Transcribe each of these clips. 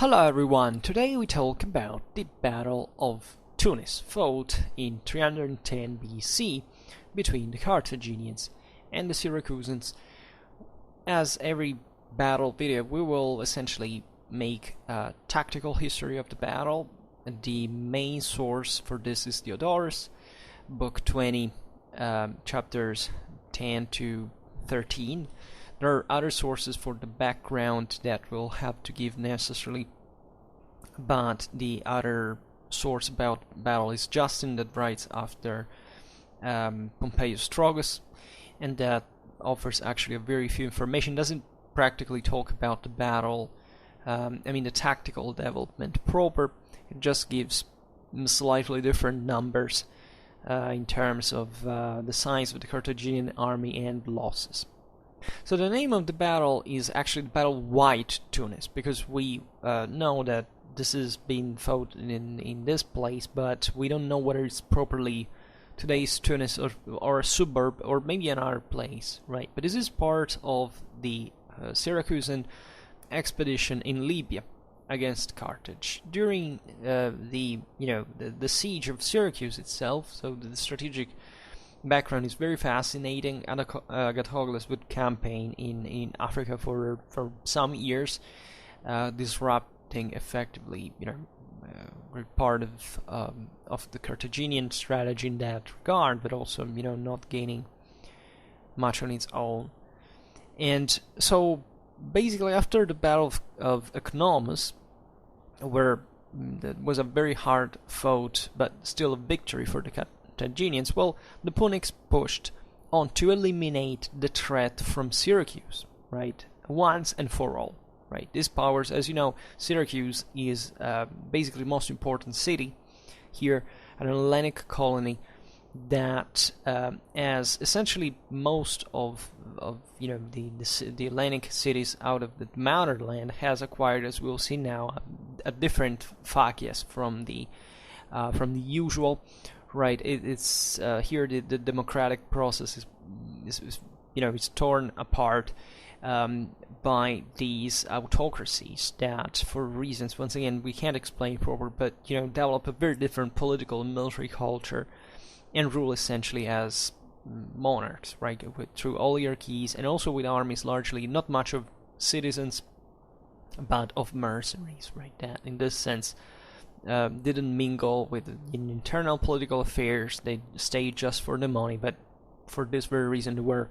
Hello everyone, today we talk about the Battle of Tunis, fought in 310 BC between the Carthaginians and the Syracusans. As every battle video, we will essentially make a tactical history of the battle. The main source for this is Diodorus, book 20, chapters 10 to 13. There are other sources for the background that we'll have to give necessarily, but the other source about battle is Justin, that writes after Pompeius Trogus, and that offers actually a very few information, doesn't practically talk about the battle, the tactical development proper. It just gives slightly different numbers in terms of the size of the Carthaginian army and losses. So the name of the battle is actually the Battle of White Tunis, because we know that this is being fought in this place, but we don't know whether it's properly today's Tunis or a suburb or maybe another place, right? But this is part of the Syracusan expedition in Libya against Carthage during the siege of Syracuse itself. So the strategic background is very fascinating. Agathocles would campaign in Africa for some years, disrupting effectively, part of the Carthaginian strategy in that regard, but also not gaining much on its own. And so basically, after the Battle of Economus, where that was a very hard fought but still a victory for the Carthaginians, well, the Punics pushed on to eliminate the threat from Syracuse, right? Once and for all, right? These powers, as you know, Syracuse is basically the most important city here, an Hellenic colony that, as essentially most of the Hellenic cities out of the motherland, has acquired, as we'll see now, a different facies from the usual. Right, it's here the democratic process is torn apart by these autocracies that, for reasons once again we can't explain proper, but develop a very different political and military culture and rule essentially as monarchs, right, through oligarchies, and also with armies largely not much of citizens but of mercenaries, right? That in this sense didn't mingle with internal political affairs. They stayed just for the money, but for this very reason they were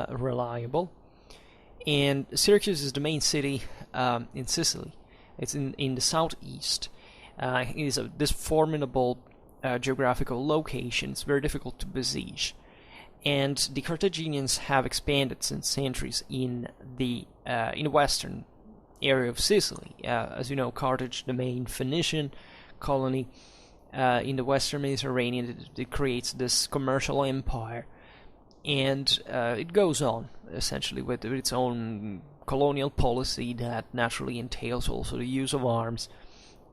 reliable. And Syracuse is the main city in Sicily. It's in the southeast. It is this formidable geographical location. It's very difficult to besiege. And the Carthaginians have expanded since centuries in the western area of Sicily. As you know, Carthage, the main Phoenician colony in the western Mediterranean, it creates this commercial empire, and it goes on essentially with its own colonial policy that naturally entails also the use of arms.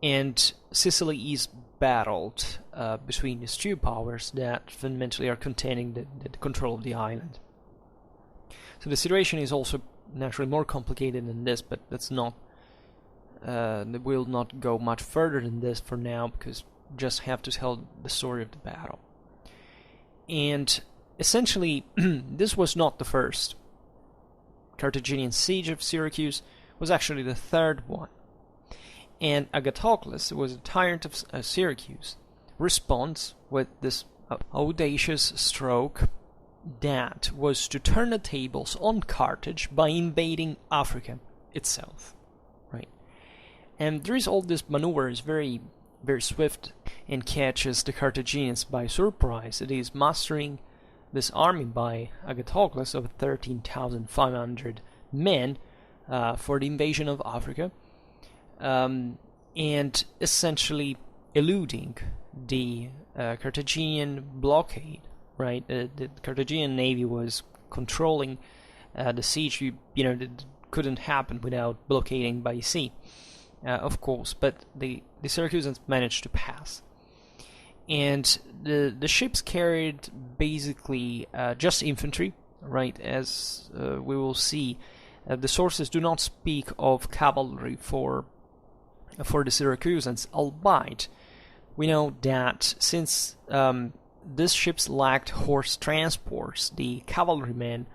And Sicily is battled between these two powers that fundamentally are contending the control of the island. So the situation is also naturally more complicated than this, but that's not we'll not go much further than this for now, because just have to tell the story of the battle. And essentially this was not the first Carthaginian siege of Syracuse, was actually the third one. And Agathocles, who was a tyrant of Syracuse, responds with this audacious stroke that was to turn the tables on Carthage by invading Africa itself, right? And there is all this maneuver is very, very swift and catches the Carthaginians by surprise. It is mustering this army by Agathocles of 13,500 men for the invasion of Africa, and essentially eluding the Carthaginian blockade. Right, the Carthaginian navy was controlling the siege. It couldn't happen without blockading by sea, of course. But the Syracusans managed to pass, and the ships carried basically just infantry, right? As we will see, the sources do not speak of cavalry for for the Syracusans, albeit we know that since these ships lacked horse transports, the cavalrymen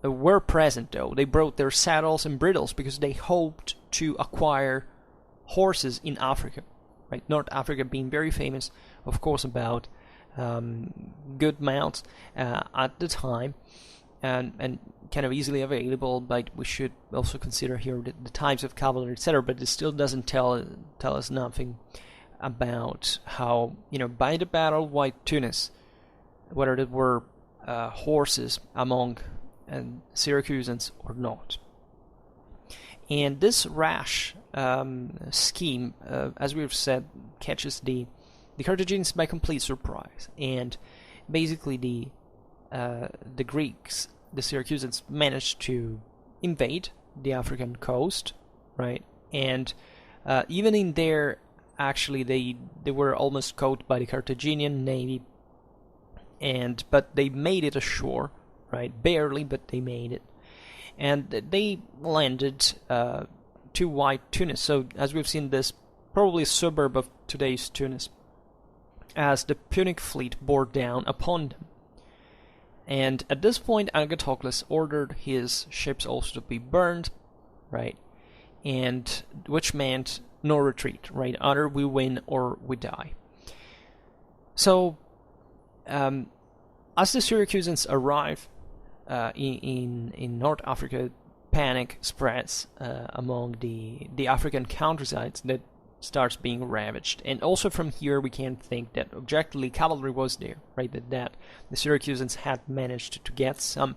were present though. They brought their saddles and bridles because they hoped to acquire horses in Africa, right? North Africa being very famous, of course, about good mounts at the time, and kind of easily available. But we should also consider here the types of cavalry, etc. But it still doesn't tell us nothing about how, by the Battle of White Tunis, whether there were horses among Syracusans or not. And this rash scheme, as we've said, catches the Carthaginians by complete surprise, and basically the Greeks, the Syracusans, managed to invade the African coast, right? And even in there, actually, they were almost caught by the Carthaginian navy, but they made it ashore, right? Barely, but they made it, and they landed to White Tunis. So, as we've seen, this probably a suburb of today's Tunis, as the Punic fleet bore down upon them. And at this point, Agathocles ordered his ships also to be burned, right? And which meant no retreat, right? Either we win or we die. So, as the Syracusans arrive in North Africa, panic spreads among the African countrysides that starts being ravaged. And also from here we can think that objectively cavalry was there, right? That the Syracusans had managed to get some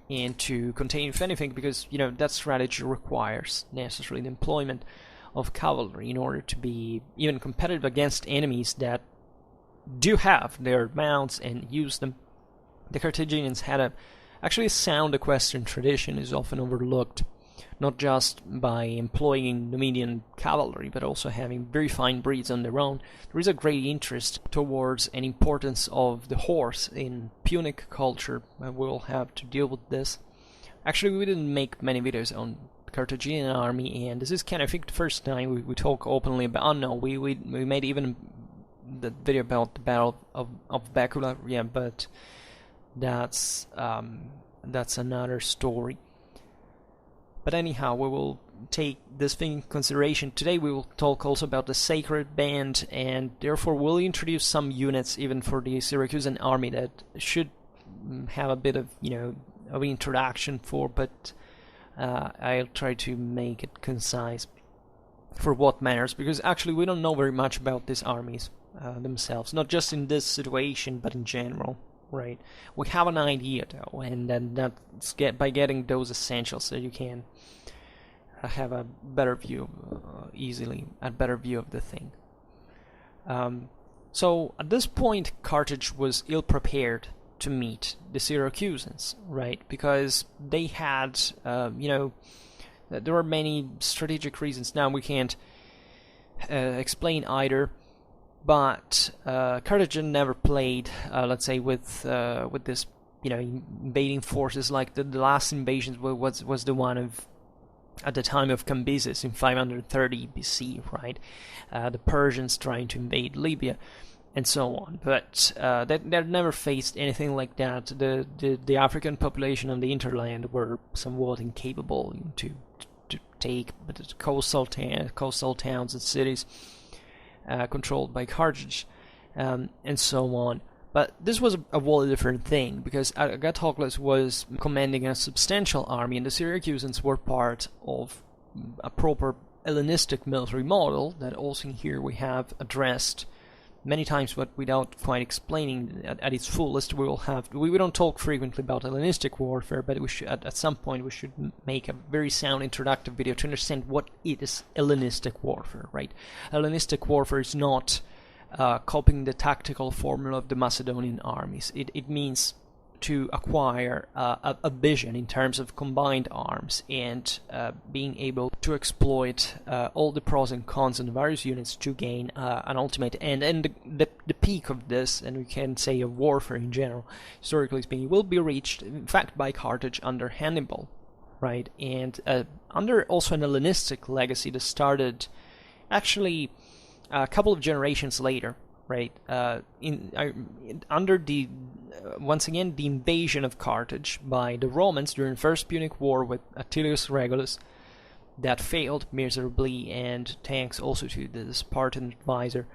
and to contain, if anything, because that strategy requires necessarily the employment of cavalry in order to be even competitive against enemies that do have their mounts and use them. The Carthaginians had actually a sound equestrian tradition, is often overlooked, not just by employing Numidian cavalry, but also having very fine breeds on their own. There is a great interest towards an importance of the horse in Punic culture, and we'll have to deal with this. Actually, we didn't make many videos on the Carthaginian army, and this is kind of, I think, the first time we talk openly about. Oh no, we made even the video about the Battle of Bacula, yeah, but that's another story. But anyhow, we will take this thing in consideration. Today we will talk also about the Sacred Band, and therefore we'll introduce some units even for the Syracusan army that should have a bit of, of introduction for, but I'll try to make it concise for what matters, because actually we don't know very much about these armies themselves, not just in this situation, but in general. Right, we have an idea though, and then that's by getting those essentials, so you can have a better view, a better view of the thing. So at this point, Carthage was ill-prepared to meet the Syracusans, right? Because they had, there were many strategic reasons. Now we can't explain either. But Carthage never played, let's say, with this, invading forces like the last invasion was the one of at the time of Cambyses in 530 BC, right? The Persians trying to invade Libya, and so on. But they never faced anything like that. The African population on the hinterland were somewhat incapable to take coastal towns and cities. Controlled by Carthage, and so on. But this was a wholly different thing, because Agathocles was commanding a substantial army, and the Syracusans were part of a proper Hellenistic military model that also here we have addressed many times, but without quite explaining at its fullest. We don't talk frequently about Hellenistic warfare, but we should, at some point we should make a very sound introductive video to understand what is Hellenistic warfare, right? Hellenistic warfare is not copying the tactical formula of the Macedonian armies. It means to acquire a vision in terms of combined arms and being able to exploit all the pros and cons in the various units to gain an ultimate end. And the peak of this, and we can say of warfare in general, historically speaking, will be reached, in fact, by Carthage under Hannibal, right? And under also an Hellenistic legacy that started actually a couple of generations later, right? Under the once again the invasion of Carthage by the Romans during the First Punic War with Atilius Regulus, that failed miserably, and thanks also to the Spartan advisor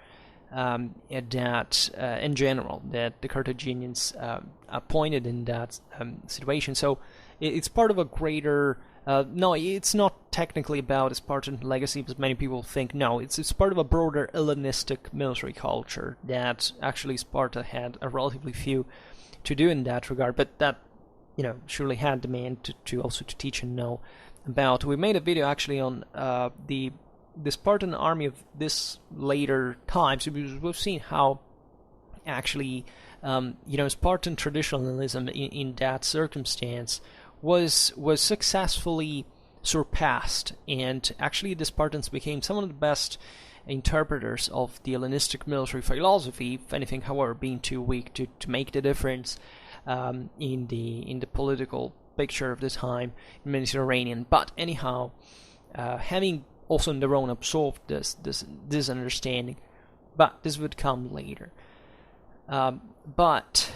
that in general that the Carthaginians appointed in that situation. So it's part of a greater. No, it's not technically about a Spartan legacy, as many people think. No, it's part of a broader Hellenistic military culture that actually Sparta had a relatively few to do in that regard, but that surely had demand to also to teach and know about. We made a video actually on the Spartan army of this later times. We've seen how actually Spartan traditionalism in that circumstance was successfully surpassed, and actually the Spartans became some of the best interpreters of the Hellenistic military philosophy, if anything, however, being too weak to make the difference in the political picture of the time in Mediterranean. But anyhow, having also in their own absorbed this understanding, but this would come later. But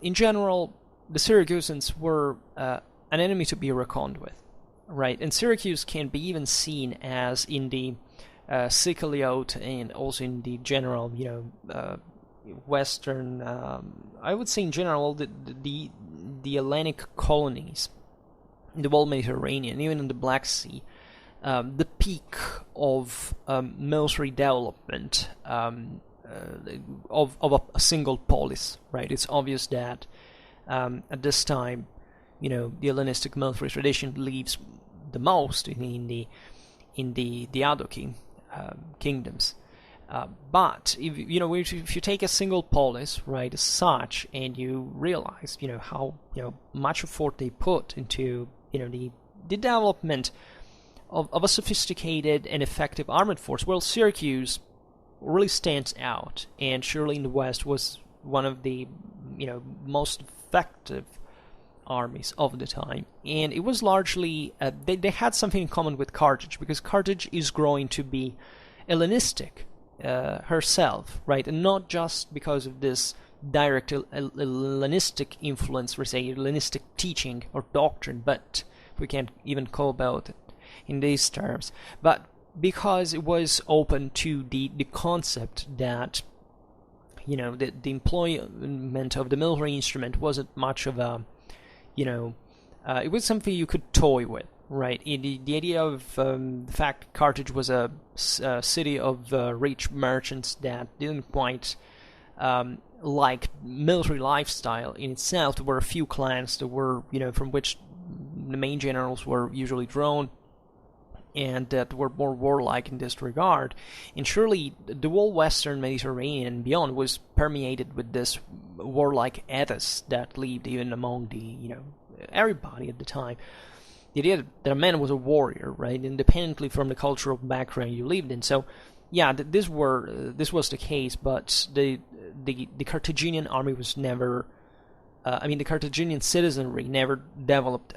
in general, the Syracusans were an enemy to be reckoned with, right? And Syracuse can be even seen as in the Siceliote and also in the general, Western. I would say in general the Hellenic colonies in the whole Mediterranean, even in the Black Sea. The peak of military development of a single polis, right? It's obvious that at this time, the Hellenistic military tradition leaves the most in the Diadochi kingdoms. But if you take a single polis, right, as such, and you realize how much effort they put into the development of a sophisticated and effective armored force, well, Syracuse really stands out, and surely in the West was one of the most effective armies of the time. And it was largely they had something in common with Carthage, because Carthage is growing to be Hellenistic herself, right? And not just because of this direct Hellenistic influence, or say Hellenistic teaching or doctrine, but we can't even call about it in these terms, but because it was open to the concept that the employment of the military instrument wasn't much of a it was something you could toy with, right? The idea of the fact Carthage was a city of rich merchants that didn't quite like military lifestyle in itself. There were a few clans that were from which the main generals were usually drawn, and that were more warlike in this regard. And surely the whole Western Mediterranean and beyond was permeated with this warlike ethos that lived even among the everybody at the time. The idea that a man was a warrior, right, independently from the cultural background you lived in. So yeah, this was the case, but the Carthaginian army was never the Carthaginian citizenry never developed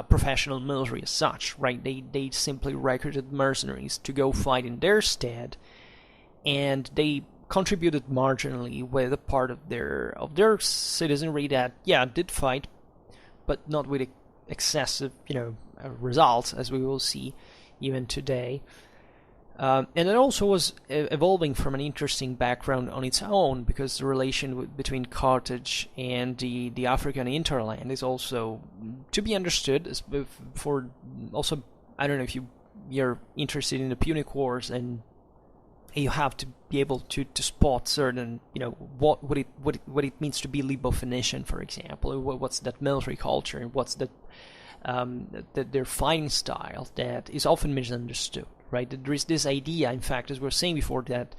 professional military as such, right? They simply recruited mercenaries to go fight in their stead, and they contributed marginally with a part of their citizenry that did fight, but not with excessive results, as we will see even today. And it also was evolving from an interesting background on its own, because the relation between Carthage and the African hinterland is also to be understood. For also, I don't know if you're interested in the Punic Wars, and you have to be able to spot certain what it means to be Lybo-Phoenician, for example. What's that military culture, and what's their fighting style that is often misunderstood. Right, there is this idea, in fact, as we were saying before, that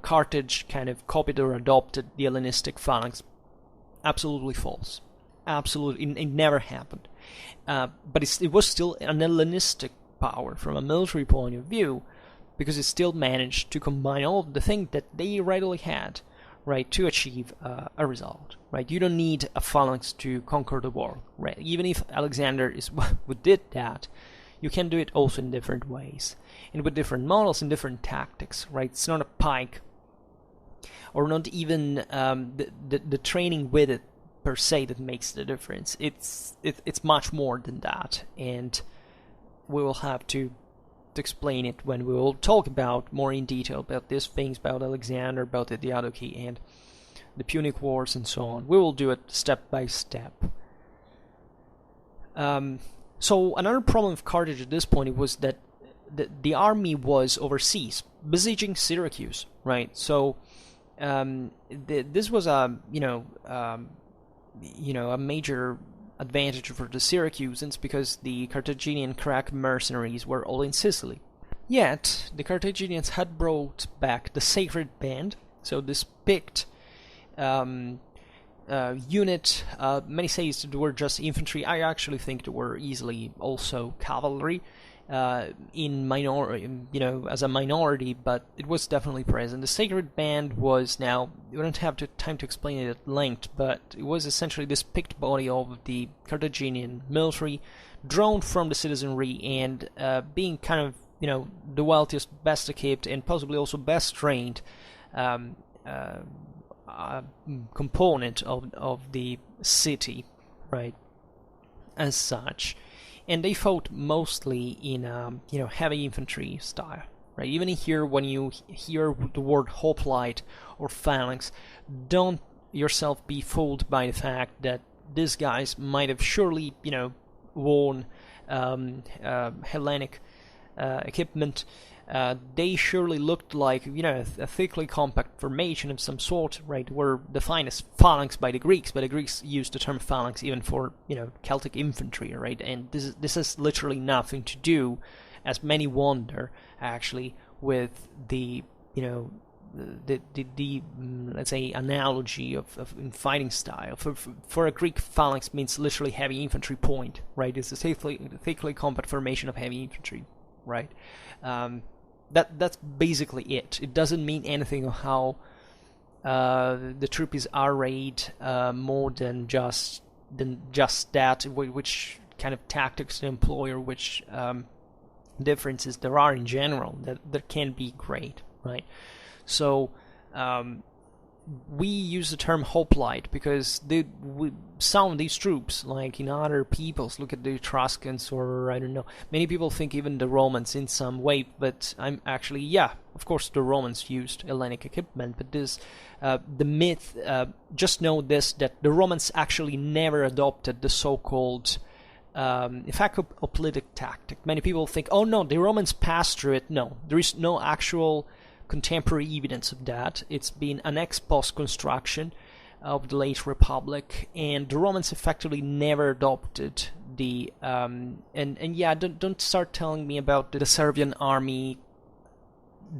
Carthage kind of copied or adopted the Hellenistic phalanx. Absolutely false. Absolutely, it never happened. But it was still an Hellenistic power from a military point of view, because it still managed to combine all of the things that they readily had, right, to achieve a result, right? You don't need a phalanx to conquer the world, right? Even if Alexander is who did that, you can do it also in different ways and with different models and different tactics, right? It's not a pike or not even the training with it per se that makes the difference. It's much more than that, and we will have to explain it when we will talk about more in detail about these things, about Alexander, about the Diadochi and the Punic Wars and so on. We will do it step by step. So another problem of Carthage at this point was that the army was overseas, besieging Syracuse, right? So this was a a major advantage for the Syracusans because the Carthaginian crack mercenaries were all in Sicily. Yet the Carthaginians had brought back the Sacred Band, so this picked unit. Many say they were just infantry. I actually think they were easily also cavalry, in minority, as a minority, but it was definitely present. The Sacred Band was, now, we don't have time to explain it at length, but it was essentially this picked body of the Carthaginian military, drawn from the citizenry, and being kind of, the wealthiest, best equipped, and possibly also best trained component of the city, right, as such. And they fought mostly in, heavy infantry style, right? Even here, when you hear the word hoplite or phalanx, don't yourself be fooled by the fact that these guys might have surely, worn Hellenic equipment. They surely looked like, a thickly compact formation of some sort, right? Were defined as phalanx by the Greeks, but the Greeks used the term phalanx even for, Celtic infantry, right? And this has literally nothing to do, as many wonder, actually, with the, the let's say, analogy of in fighting style. For a Greek, phalanx means literally heavy infantry point, right? It's a thickly compact formation of heavy infantry, right? That's basically it. It doesn't mean anything of how the troop is arrayed more than just that, which kind of tactics to employ or which differences there are in general. That can be great, right? So we use the term hoplite because some of these troops, like in other peoples, look at the Etruscans or I don't know, many people think even the Romans in some way, but I'm actually, yeah, of course the Romans used Hellenic equipment, but this, the myth, just know this, that the Romans actually never adopted the so-called, in fact, hoplitic tactic. Many people think, oh no, the Romans passed through it. No, there is no actual contemporary evidence of that. It's been an ex post construction of the late Republic, and the Romans effectively never adopted the and yeah, don't start telling me about the Serbian army.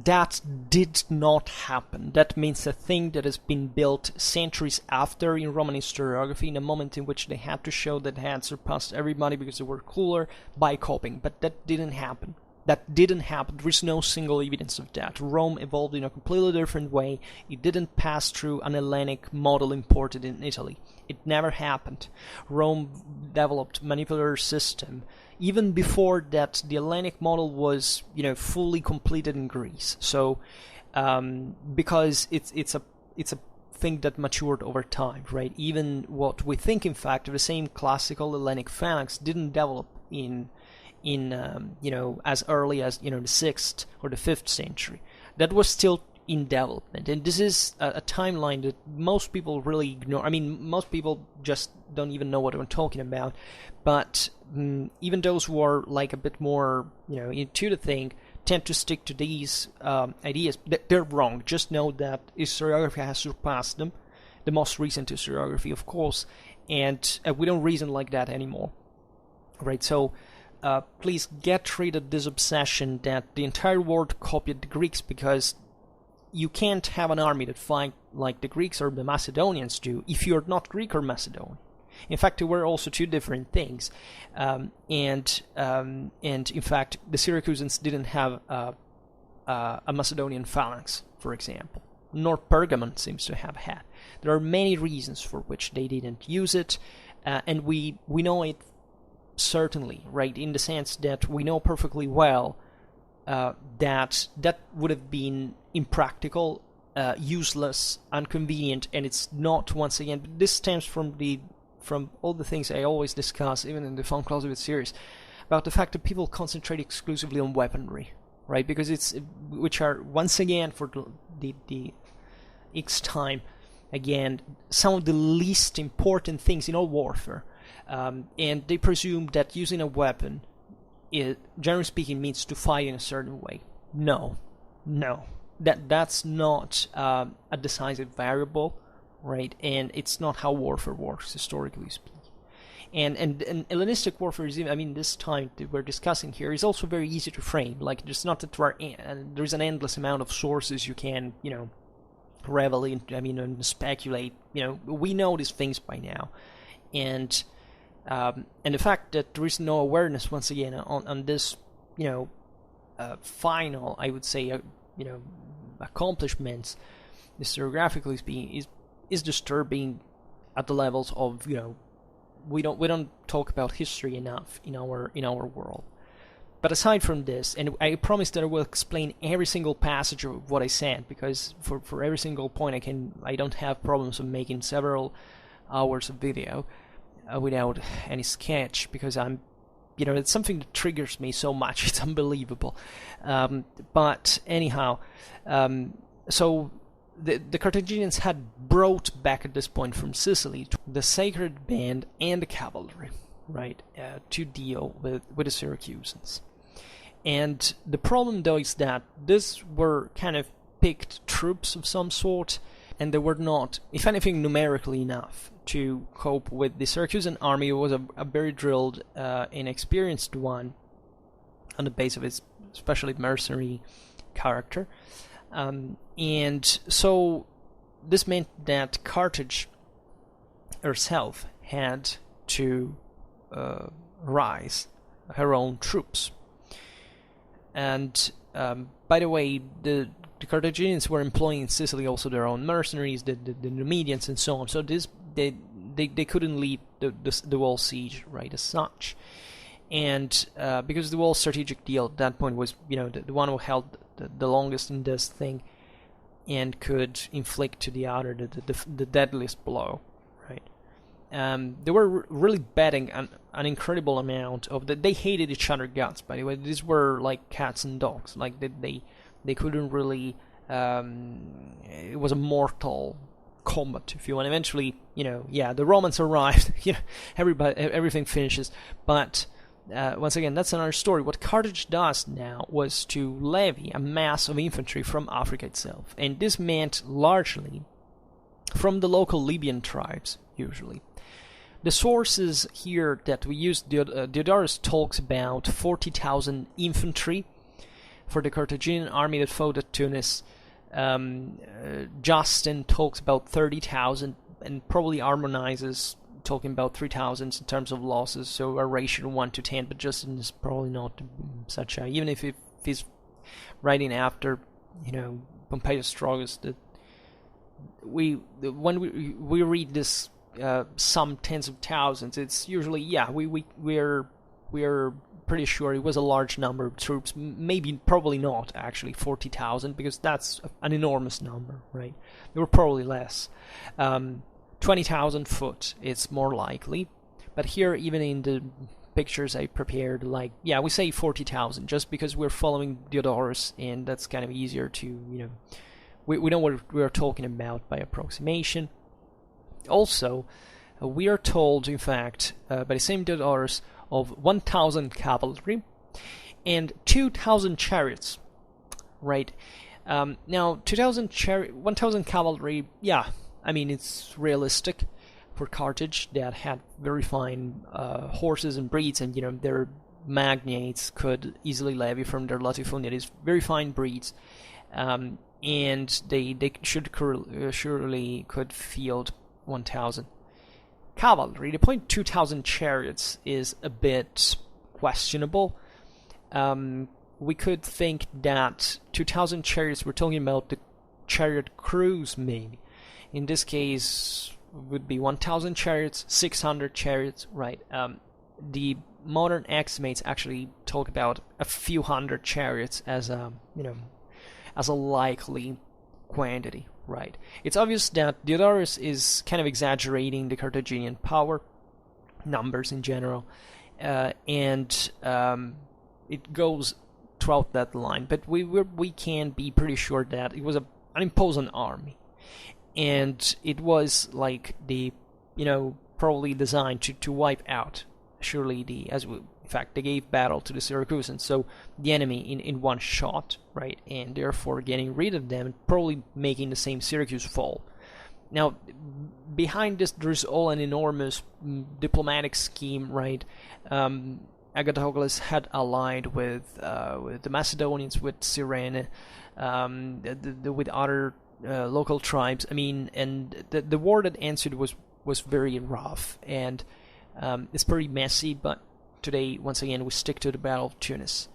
That did not happen. That means a thing that has been built centuries after in Roman historiography, in a moment in which they had to show that they had surpassed everybody because they were cooler by copying, but that didn't happen. That didn't happen. There is no single evidence of that. Rome evolved in a completely different way. It didn't pass through an Hellenic model imported in Italy. It never happened. Rome developed a manipulator system. Even before that, the Hellenic model was, fully completed in Greece. So, because it's a thing that matured over time, right? Even what we think, in fact, of the same classical Hellenic phalanx didn't develop in as early as, the 6th or the 5th century. That was still in development. And this is a timeline that most people really ignore. I mean, most people just don't even know what I'm talking about. But even those who are like a bit more, into the thing, tend to stick to these ideas. They're wrong. Just know that historiography has surpassed them. The most recent historiography, of course. And we don't reason like that anymore. Right, so please get rid of this obsession that the entire world copied the Greeks, because you can't have an army that fight like the Greeks or the Macedonians do if you're not Greek or Macedonian. In fact, they were also two different things, and in fact, the Syracusans didn't have a Macedonian phalanx, for example, nor Pergamon seems to have had. There are many reasons for which they didn't use it, and we know it certainly, right, in the sense that we know perfectly well that would have been impractical, useless, inconvenient, and it's not, once again, this stems from all the things I always discuss, even in the Found Clausewitz series, about the fact that people concentrate exclusively on weaponry, right? Because which are, once again, for the X time, again, some of the least important things in all warfare. And they presume that using a weapon, generally speaking, means to fight in a certain way. No. That's not a decisive variable, right? And it's not how warfare works, historically speaking. And Hellenistic warfare is, this time that we're discussing here, is also very easy to frame. Like, there's not that there's an endless amount of sources you can, revel in, and speculate. We know these things by now, and the fact that there is no awareness, once again, on this, final, I would say, accomplishments, historiographically speaking, is disturbing at the levels of, we don't talk about history enough in our world. But aside from this, and I promise that I will explain every single passage of what I said, because for every single point I don't have problems of making several hours of video without any sketch, because it's something that triggers me so much, it's unbelievable. But anyhow, so the Carthaginians had brought back at this point from Sicily the sacred band and the cavalry, right, to deal with the Syracusans. And the problem, though, is that these were kind of picked troops of some sort, and they were not, if anything, numerically enough to cope with the Syracusan army. It was a very drilled and experienced one on the base of its especially mercenary character. And so this meant that Carthage herself had to rise her own troops. And by the way, the Carthaginians were employing in Sicily also their own mercenaries, the Numidians, and so on. So they couldn't leave the wall siege, right, as such. And because the wall strategic deal at that point was, the one who held the longest in this thing and could inflict to the other the deadliest blow, right? They were really betting an incredible amount of they hated each other guts, by the way. These were like cats and dogs. Like they couldn't really. It was a mortal combat, if you want. Eventually, the Romans arrived. Everything finishes. But once again, that's another story. What Carthage does now was to levy a mass of infantry from Africa itself, and this meant largely from the local Libyan tribes, usually. The sources here that we use, Diodorus talks about 40,000 infantry for the Carthaginian army that fought at Tunis. Justin talks about 30,000, and probably harmonizes, talking about 3,000 in terms of losses, so a ratio of 1 to 10, but Justin is probably not such a, even if he's writing after, Pompeius Strogus, that when we read this some tens of thousands, it's usually, we're pretty sure it was a large number of troops. Probably not actually 40,000, because that's an enormous number, right? There were probably less. 20,000 foot, it's more likely. But here, even in the pictures I prepared, we say 40,000 just because we're following Diodorus, and that's kind of easier to, we know what we're talking about by approximation. Also, we are told, in fact, by the same Diodorus, of 1,000 cavalry and 2,000 chariots, right? Now, 1,000 cavalry, it's realistic for Carthage, that had very fine horses and breeds, and their magnates could easily levy from their latifundiaries very fine breeds, and they surely could field 1,000 cavalry. The point 2,000 chariots is a bit questionable. We could think that 2,000 chariots, we're talking about the chariot crews maybe. In this case, would be 1,000 chariots, 600 chariots, right? The modern estimates actually talk about a few hundred chariots as a, as a likely quantity, right? It's obvious that Diodorus is kind of exaggerating the Carthaginian power numbers in general, and it goes throughout that line. But we can be pretty sure that it was an imposing army, and it was like the probably designed to wipe out surely in fact they gave battle to the Syracusans, so the enemy in one shot, right, and therefore getting rid of them, probably making the same Syracuse fall. Now, behind this, there's all an enormous diplomatic scheme, right? Agathocles had allied with the Macedonians, with Cyrene, with other local tribes. I mean, and the war that ensued was very rough, and it's pretty messy, but today, once again, we stick to the Battle of Tunis,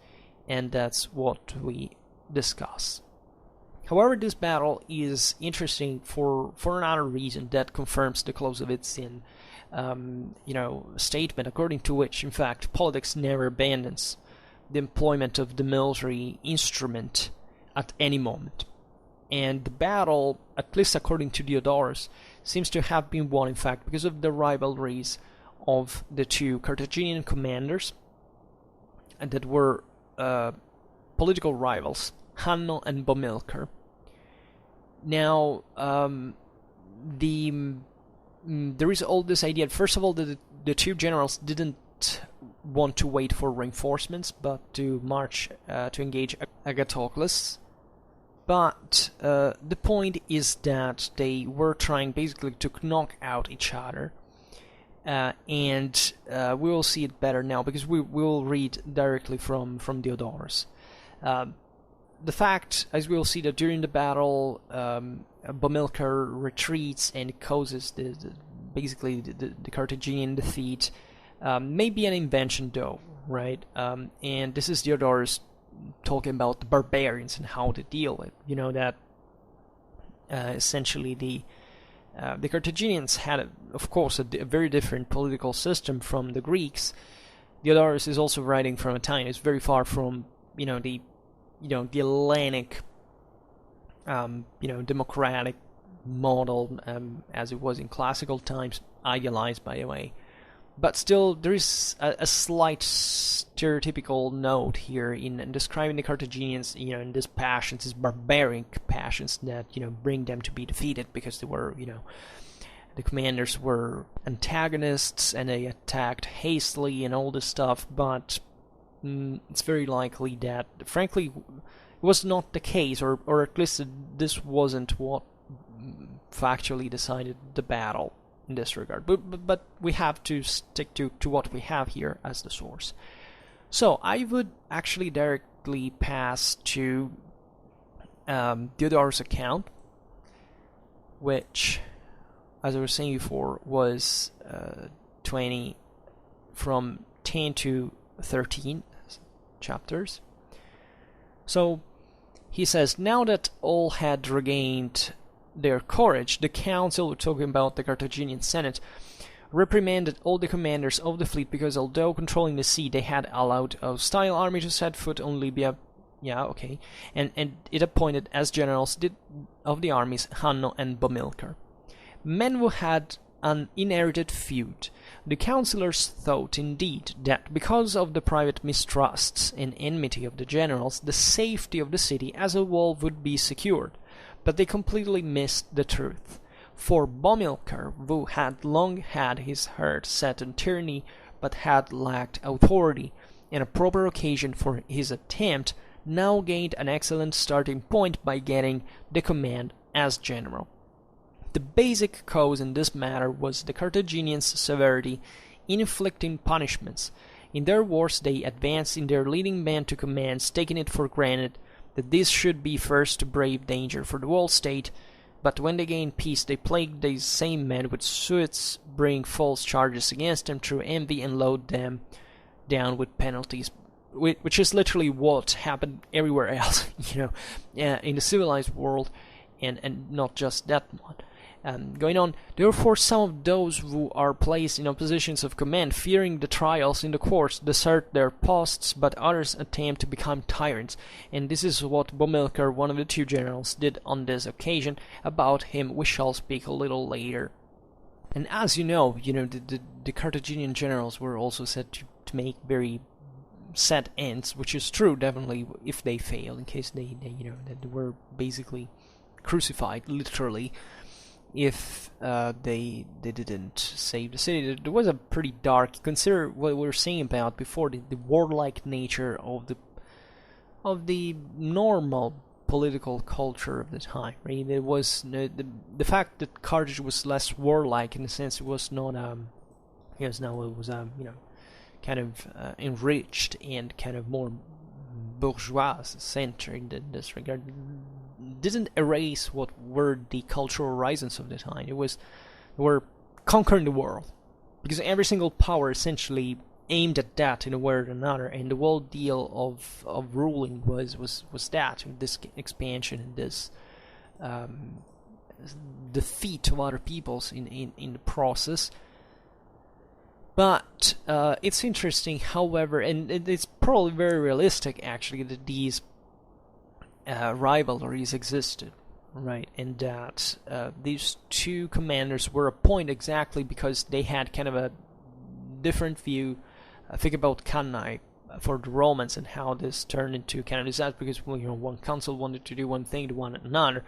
and that's what we discuss. However, this battle is interesting for another reason that confirms the Clausewitzian statement, according to which, in fact, politics never abandons the employment of the military instrument at any moment. And the battle, at least according to Diodorus, seems to have been won, in fact, because of the rivalries of the two Carthaginian commanders that were political rivals, Hanno and Bomilcar. Now, there is all this idea. First of all, the two generals didn't want to wait for reinforcements, but to march to engage Agathocles. But the point is that they were trying basically to knock out each other. And we will see it better now because we will read directly from Diodorus. The fact, as we will see, that during the battle, Bomilcar retreats and causes basically the Carthaginian defeat, may be an invention though, right? And this is Diodorus talking about the barbarians and how to deal with. That essentially the Carthaginians had, of course, a very different political system from the Greeks. Diodorus is also writing from a time it's very far from, the Hellenic, democratic model as it was in classical times, idealized, by the way. But still, there is a slight stereotypical note here in describing the Carthaginians, in these passions, these barbaric passions that, bring them to be defeated because they were, the commanders were antagonists and they attacked hastily and all this stuff. But it's very likely that, frankly, it was not the case, or at least this wasn't what factually decided the battle in this regard. But we have to stick to what we have here as the source. So I would actually directly pass to Diodorus' account, which, as I was saying before, was 20 from 10 to 13 chapters. So he says, now that all had regained their courage, the council, we're talking about the Carthaginian Senate, reprimanded all the commanders of the fleet because although controlling the sea, they had allowed a hostile army to set foot on Libya. Yeah, okay. And it appointed as generals of the armies Hanno and Bomilcar, men who had an inherited feud. The councillors thought indeed that because of the private mistrusts and enmity of the generals, the safety of the city as a whole would be secured. But they completely missed the truth. For Bomilcar, who had long had his heart set on tyranny, but had lacked authority and a proper occasion for his attempt, now gained an excellent starting point by getting the command as general. The basic cause in this matter was the Carthaginians' severity in inflicting punishments. In their wars they advanced in their leading men to commands, taking it for granted that this should be first to brave danger for the whole state, but when they gained peace they plagued these same men with suits, bring false charges against them through envy, and load them down with penalties, which is literally what happened everywhere else, in the civilized world. and not just that one. Going on, therefore some of those who are placed in positions of command, fearing the trials in the courts, desert their posts, but others attempt to become tyrants. And this is what Bomilcar, one of the two generals, did on this occasion. About him we shall speak a little later. And as you know, the Carthaginian generals were also said to make very sad ends, which is true, definitely, if they fail, in case they were basically crucified, literally, if they didn't save the city. There was a pretty dark, consider what we were saying about before, the warlike nature of the normal political culture of the time, right? It was the fact that Carthage was less warlike, in the sense it was not kind of enriched and kind of more bourgeois centered in this regard, didn't erase what were the cultural horizons of the time. They were conquering the world, because every single power essentially aimed at that in a way or another, and the whole deal of ruling was that, this expansion and this defeat of other peoples in the process. But it's interesting, however, and it's probably very realistic actually, that these rivalries existed, right? And that these two commanders were appointed exactly because they had kind of a different view. Think about Cannae for the Romans and how this turned into kind of disaster, because one council wanted to do one thing, the one another.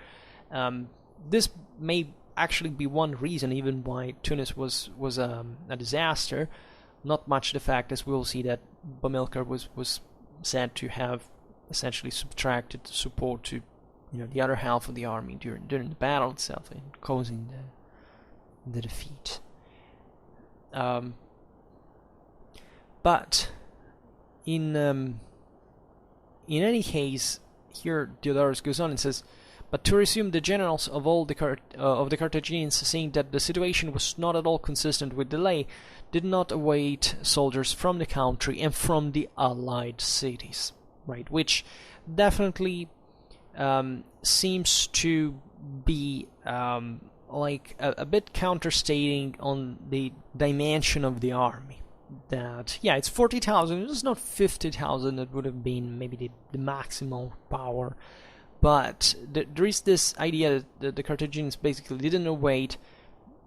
This may actually be one reason even why Tunis was a disaster. Not much the fact, as we'll see, that Bomilcar was said to have essentially subtracted support to the other half of the army during the battle itself, and causing the defeat. But in any case, here Diodorus goes on and says, but to resume, the generals of all the Carthaginians, seeing that the situation was not at all consistent with delay, did not await soldiers from the country and from the allied cities, right? Which definitely seems to be like a bit counterstating on the dimension of the army. That, yeah, it's 40,000, it's not 50,000, that would have been maybe the maximal power. But there is this idea that the Carthaginians basically didn't await,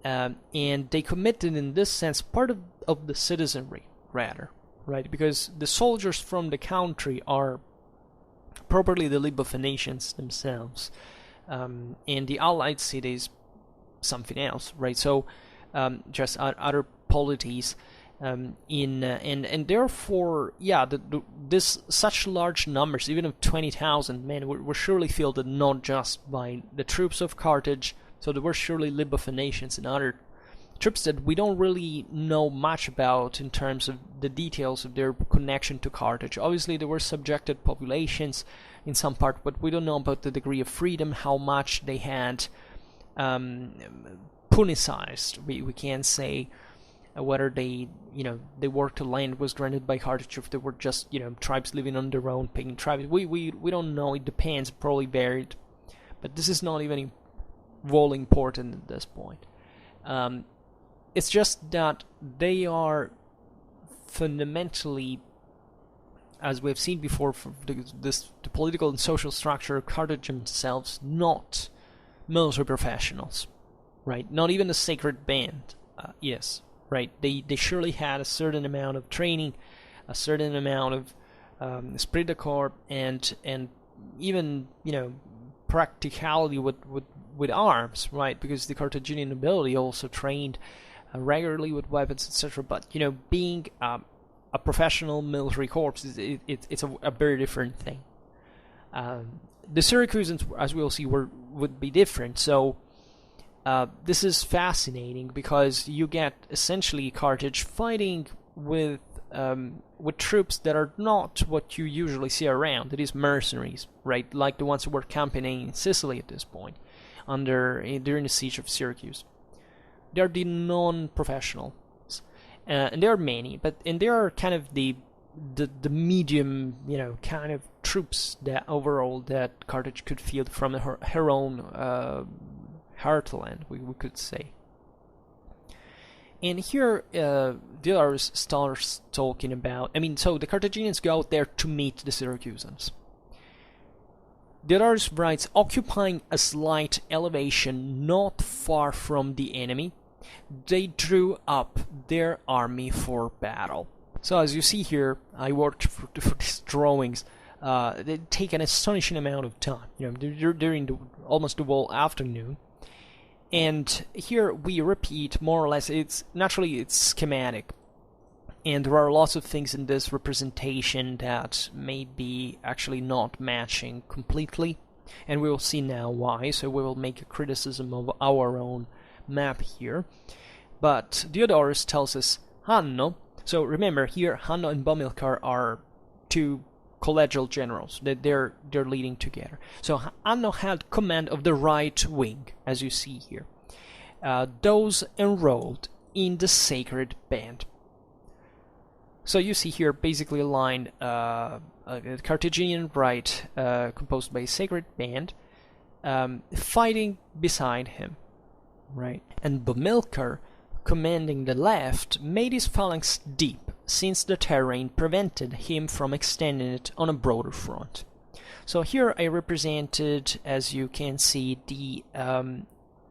and they committed, in this sense, part of the citizenry, rather, right? Because the soldiers from the country are properly the Lybo-Phoenicians themselves, and the allied cities something else, right? So just other polities. And therefore, yeah, this such large numbers, even of 20,000 men, were surely fielded not just by the troops of Carthage. So there were surely Lybo-Phoenicians and other troops that we don't really know much about in terms of the details of their connection to Carthage. Obviously, there were subjected populations in some part, but we don't know about the degree of freedom, how much they had Punicized. We can't say whether they worked the land was granted by Carthage, if they were just tribes living on their own, pagan tribes. We don't know. It depends. Probably varied, but this is not even all important at this point. It's just that they are fundamentally, as we've seen before, for the political and social structure of Carthage themselves, not military professionals, right? Not even a sacred band. Yes. Right, they surely had a certain amount of training, a certain amount of esprit de corps, and even practicality with arms, right? Because the Carthaginian nobility also trained regularly with weapons, etc. But being a professional military corps, it's a very different thing. The Syracusans, as we'll see, would be different. So. This is fascinating because you get essentially Carthage fighting with troops that are not what you usually see around. That is mercenaries, right? Like the ones who were campaigning in Sicily at this point, during the siege of Syracuse. They are the non-professionals, and there are many, and they are kind of the medium, kind of troops that overall that Carthage could field from her own heartland, we could say. And here Diodorus starts talking about, so the Carthaginians go out there to meet the Syracusans. Diodorus writes, occupying a slight elevation not far from the enemy, they drew up their army for battle. So as you see here, I worked for these drawings. They take an astonishing amount of time, during almost the whole afternoon. And here we repeat more or less, it's schematic. And there are lots of things in this representation that may be actually not matching completely. And we will see now why, so we will make a criticism of our own map here. But Diodorus tells us Hanno, so remember here Hanno and Bomilcar are two collegial generals that they're leading together. So Hanno had command of the right wing, as you see here. Those enrolled in the sacred band. So you see here basically a line, a Carthaginian right composed by a sacred band, fighting beside him, right? And Bomilcar, commanding the left, made his phalanx deep, since the terrain prevented him from extending it on a broader front. So here I represented, as you can see, the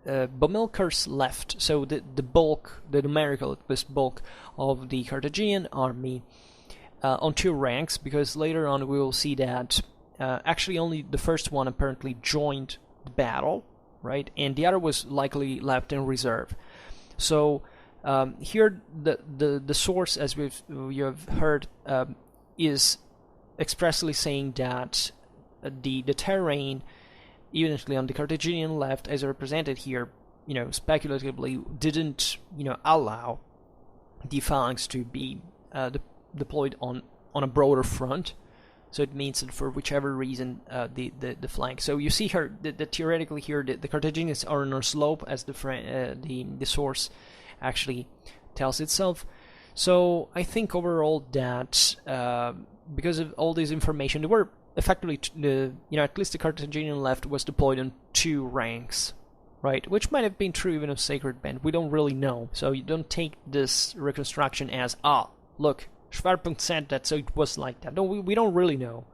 Bomilcar's left, so the bulk, the numerical bulk of the Carthaginian army on two ranks, because later on we will see that actually only the first one apparently joined the battle, right, and the other was likely left in reserve. So here the source, as you have heard, is expressly saying that the terrain, eventually on the Carthaginian left, as represented here, speculatively didn't, allow the phalanx to be deployed on a broader front. So it means that for whichever reason, the flank. So you see here that theoretically here the Carthaginians are on a slope, as the source actually tells itself. So I think overall that because of all this information, they were effectively, at least the Carthaginian left was deployed on two ranks, right? Which might have been true even of Sacred Band. We don't really know. So you don't take this reconstruction as, look, Schwerpunkt said that, so it was like that. No, we don't really know.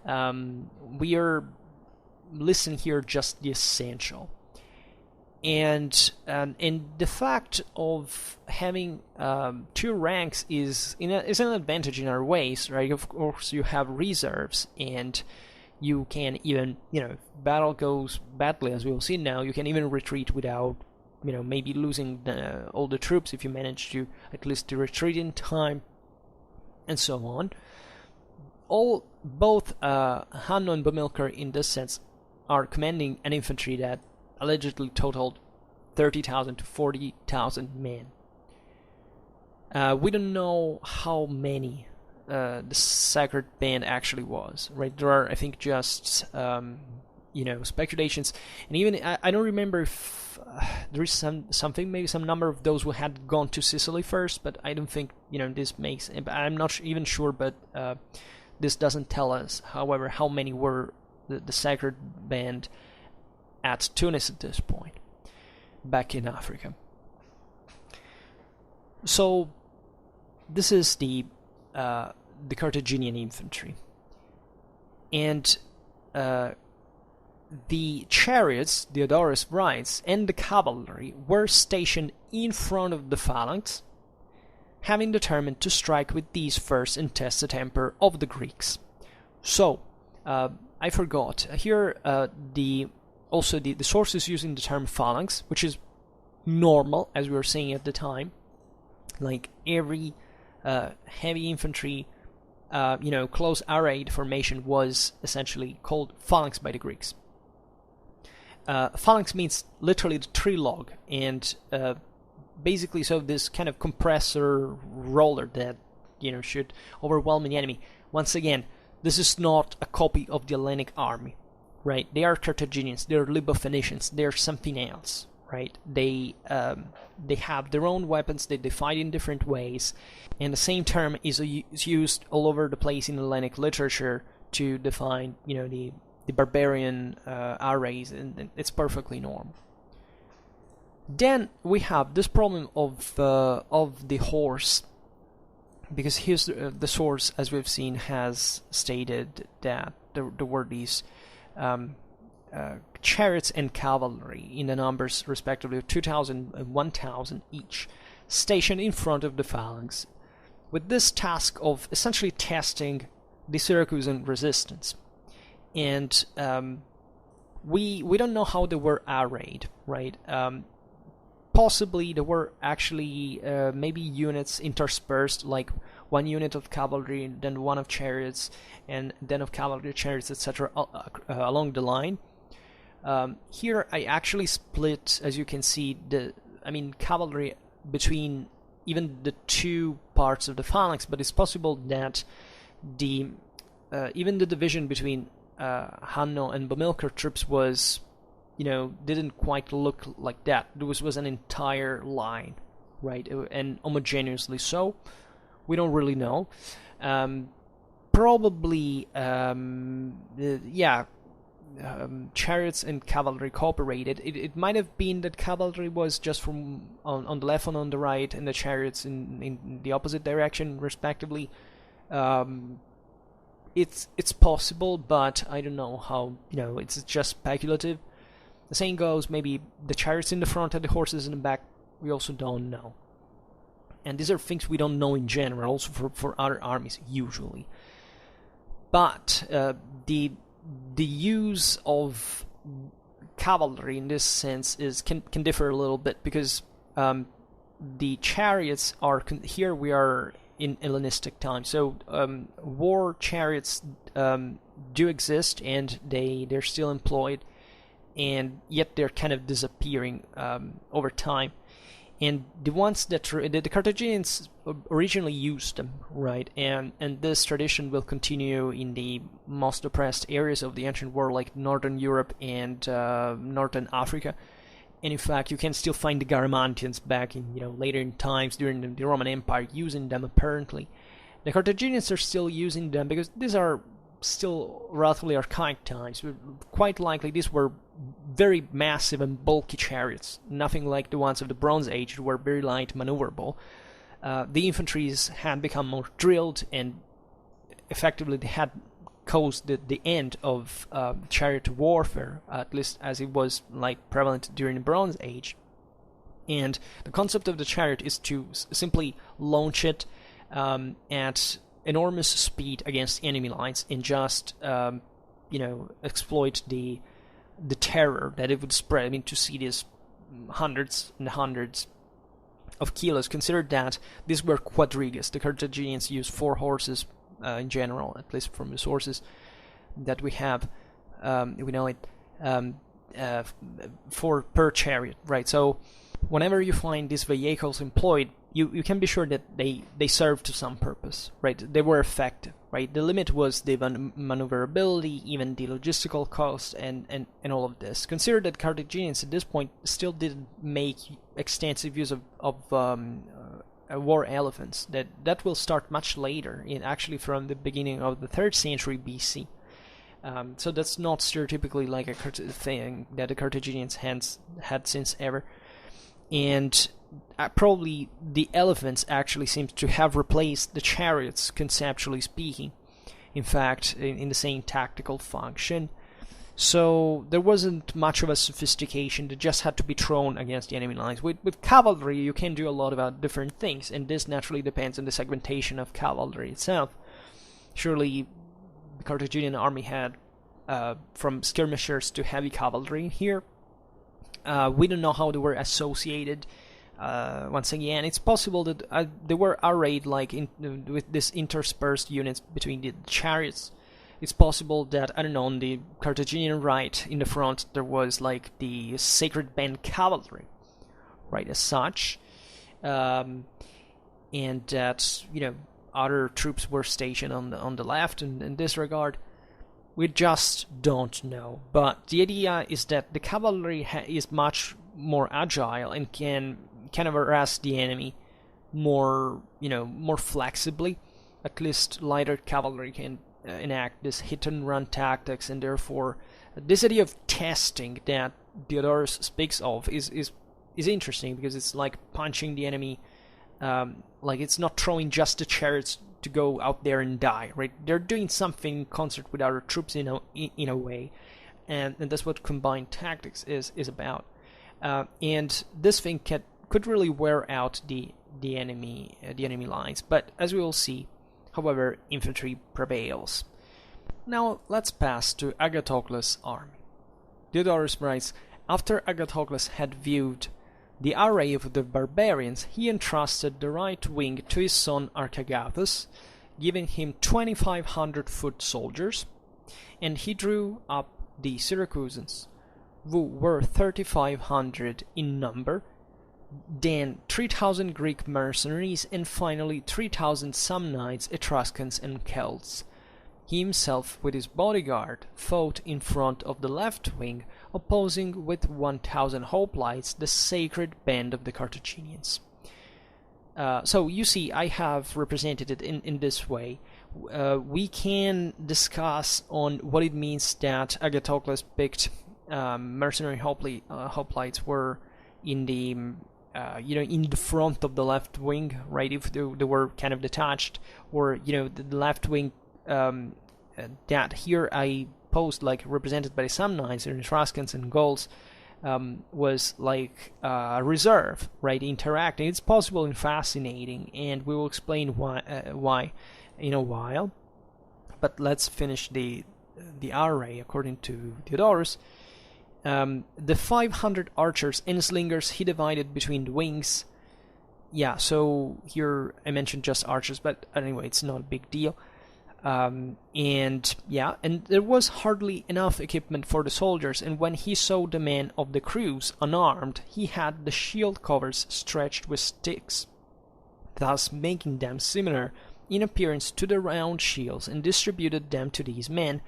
We are listing here just the essential. And the fact of having two ranks is an advantage in our ways, right? Of course, you have reserves, and you can even, if battle goes badly, as we will see now, you can even retreat without, maybe losing all the troops if you manage to at least to retreat in time, and so on. Both Hanno and Bomilcar, in this sense, are commanding an infantry that allegedly totaled 30,000 to 40,000 men. We don't know how many the Sacred Band actually was, right? There are, I think, just speculations, and even I don't remember if there is maybe some number of those who had gone to Sicily first, but I don't think this makes. I'm not even sure, but this doesn't tell us, however, how many were the Sacred Band at Tunis at this point, back in Africa. So this is the Carthaginian infantry, and the chariots, Diodorus writes, and the cavalry were stationed in front of the phalanx, having determined to strike with these first and test the temper of the Greeks. So I forgot here the source is using the term phalanx, which is normal, as we were saying at the time. Like every heavy infantry, close arrayed formation was essentially called phalanx by the Greeks. Phalanx means literally the tree log, and basically so this kind of compressor roller that should overwhelm the enemy. Once again, this is not a copy of the Hellenic army, right? They are Carthaginians, they're Lybo-Phoenicians, they're something else, right? They have their own weapons, they fight in different ways, and the same term is used all over the place in Hellenic literature to define, the barbarian arrays, and it's perfectly normal. Then we have this problem of the horse, because here's the source, as we've seen, has stated that there were these chariots and cavalry in the numbers respectively of 2,000 and 1,000 each, stationed in front of the phalanx, with this task of essentially testing the Syracusan resistance. And we don't know how they were arrayed, right? Possibly there were actually maybe units interspersed, like one unit of cavalry, then one of chariots, and then of cavalry, chariots, etc. Along the line. Here I actually split, as you can see, cavalry between even the two parts of the phalanx, but it's possible that even the division between Hanno and Bomilcar troops was, didn't quite look like that. There was an entire line, right, and homogeneously so. We don't really know. Probably, chariots and cavalry cooperated. It might have been that cavalry was just from on the left and on the right, and the chariots in the opposite direction, respectively. It's possible, but I don't know how. It's just speculative. The saying goes, maybe the chariots in the front and the horses in the back. We also don't know. And these are things we don't know in general, also for other armies, usually. But the use of cavalry in this sense can differ a little bit, because the chariots are... Here we are in Hellenistic times, so war chariots do exist, and they're still employed, and yet they're kind of disappearing over time. And the ones that the Carthaginians originally used them, right? And this tradition will continue in the most oppressed areas of the ancient world, like Northern Europe and Northern Africa. And in fact, you can still find the Garamantians back in later in times during the Roman Empire using them. Apparently, the Carthaginians are still using them because these are still relatively archaic times. Quite likely, these were very massive and bulky chariots, nothing like the ones of the Bronze Age, that were very light, maneuverable. The infantries had become more drilled, and effectively they had caused the end of chariot warfare, at least as it was prevalent during the Bronze Age. And the concept of the chariot is to simply launch it at enormous speed against enemy lines, and just exploit the terror that it would spread. To see these hundreds and hundreds of kilos. Consider that these were quadrigas. The Carthaginians used 4 horses in general, at least from the sources that we have. We know it per chariot, right? So whenever you find these vehicles employed, you can be sure that they serve to some purpose, right? They were effective, right? The limit was the maneuverability, even the logistical cost, and all of this. Consider that Carthaginians at this point still didn't make extensive use of war elephants. That will start much later, actually from the beginning of the 3rd century BC. So that's not stereotypically like a thing that the Carthaginians had since ever. And probably the elephants actually seem to have replaced the chariots, conceptually speaking. In fact, in the same tactical function. So there wasn't much of a sophistication that just had to be thrown against the enemy lines. With cavalry, you can do a lot about different things, and this naturally depends on the segmentation of cavalry itself. Surely the Carthaginian army had from skirmishers to heavy cavalry here. We don't know how they were associated. Once again, it's possible that they were arrayed with this interspersed units between the chariots. It's possible that, I don't know, on the Carthaginian right in the front there was the Sacred Band cavalry, right, as such, and that other troops were stationed on the left. And in this regard, we just don't know. But the idea is that the cavalry is much more agile and can kind of harass the enemy more flexibly. At least lighter cavalry can enact this hit-and-run tactics, and therefore this idea of testing that Diodorus speaks of is interesting, because it's like punching the enemy. Like, it's not throwing just the chariots to go out there and die, right? They're doing something in concert with other troops in a way, and that's what combined tactics is about. And this thing could really wear out the enemy lines. But as we will see, however, infantry prevails. Now let's pass to Agathocles' army. Diodorus writes, after Agathocles had viewed the array of the barbarians, he entrusted the right wing to his son Archagathus, giving him 2,500 foot soldiers, and he drew up the Syracusans, who were 3,500 in number, then 3,000 Greek mercenaries, and finally 3,000 Samnites, Etruscans, and Celts. He himself, with his bodyguard, fought in front of the left wing, opposing with 1,000 hoplites the sacred band of the Carthaginians. So you see, I have represented it in this way. We can discuss on what it means that Agathocles picked mercenary hoplites were in the in the front of the left wing, right? If they were kind of detached, or the left wing. That here I posed, like represented by the Samnites and Etruscans and Gauls, was like a reserve, right? Interacting. It's possible and fascinating, and we will explain why in a while. But let's finish the array according to Diodorus. The 500 archers and slingers he divided between the wings. Yeah, so here I mentioned just archers, but anyway, it's not a big deal. And there was hardly enough equipment for the soldiers, and when he saw the men of the crews unarmed, he had the shield covers stretched with sticks, thus making them similar in appearance to the round shields, and distributed them to these men,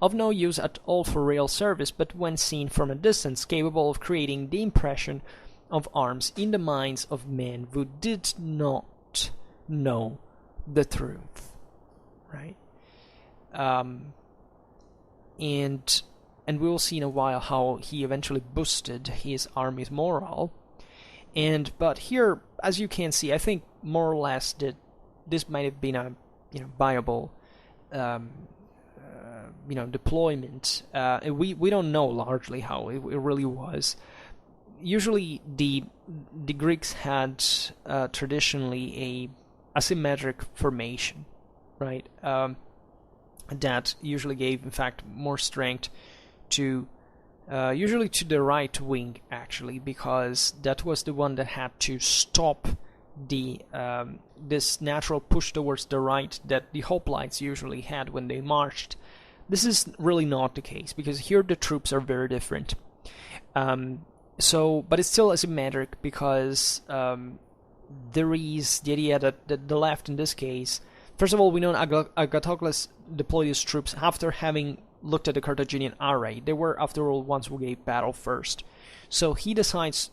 of no use at all for real service, but when seen from a distance, capable of creating the impression of arms in the minds of men who did not know the truth, right? And we will see in a while how he eventually boosted his army's morale. But here, as you can see, I think more or less that this might have been a viable deployment. We don't know largely how it really was. Usually the Greeks had traditionally a asymmetric formation, right? That usually gave, in fact, more strength to usually to the right wing, actually, because that was the one that had to stop the this natural push towards the right that the hoplites usually had when they marched. This is really not the case, because here the troops are very different. But it's still asymmetric, because there is the idea that the left, in this case, first of all, we know Agathocles deployed his troops after having looked at the Carthaginian array. They were, after all, ones who gave battle first. So he decides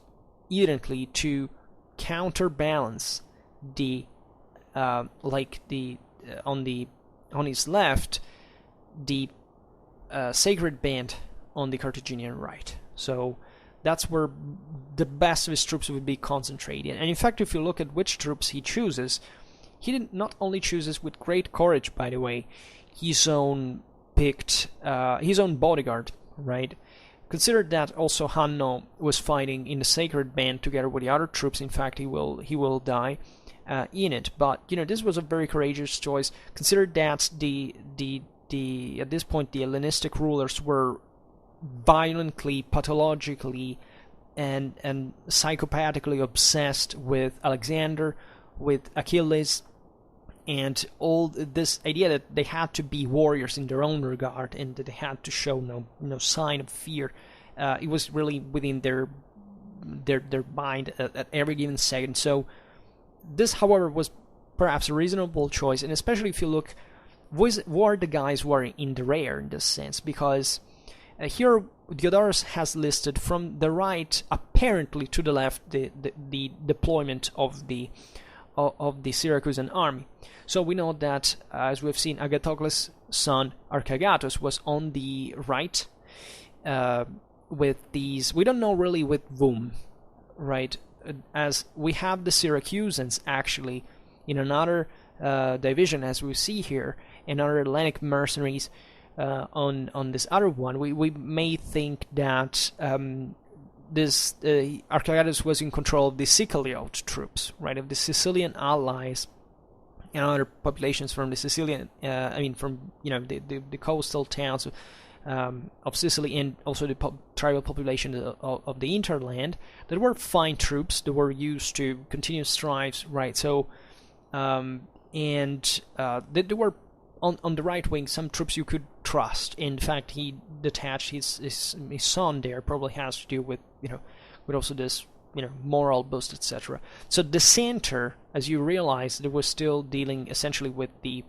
evidently to counterbalance on his left, the sacred band on the Carthaginian right. So that's where the best of his troops would be concentrated. And in fact, if you look at which troops he chooses, he not only chooses with great courage, by the way, his own bodyguard, right? Consider that also Hanno was fighting in the sacred band together with the other troops. In fact, he will die in it. But this was a very courageous choice. Consider that at this point the Hellenistic rulers were violently, pathologically, and psychopathically obsessed with Alexander, with Achilles, and all this idea that they had to be warriors in their own regard, and that they had to show no sign of fear. It was really within their mind at every given second. So this, however, was perhaps a reasonable choice, and especially if you look, who are the guys who are in the rear in this sense, because here Diodorus has listed from the right, apparently to the left, the deployment of the Syracusan army. So we know that, as we've seen, Agathocles son Archagatus was on the right, with these, we don't know really with whom, right? As we have the Syracusans actually in another division, as we see here, another Hellenic mercenaries on this other one. We may think that this Archagatus was in control of the Siciliote troops, right, of the Sicilian allies and other populations from the Sicilian, from the coastal towns of Sicily, and also the tribal population of the interland, that were fine troops that were used to continuous strives, right? So, there were on the right wing some troops you could trust. In fact, he detached his son there. Probably has to do with with also this moral boost, etc. So the center, as you realize, they were still dealing essentially with the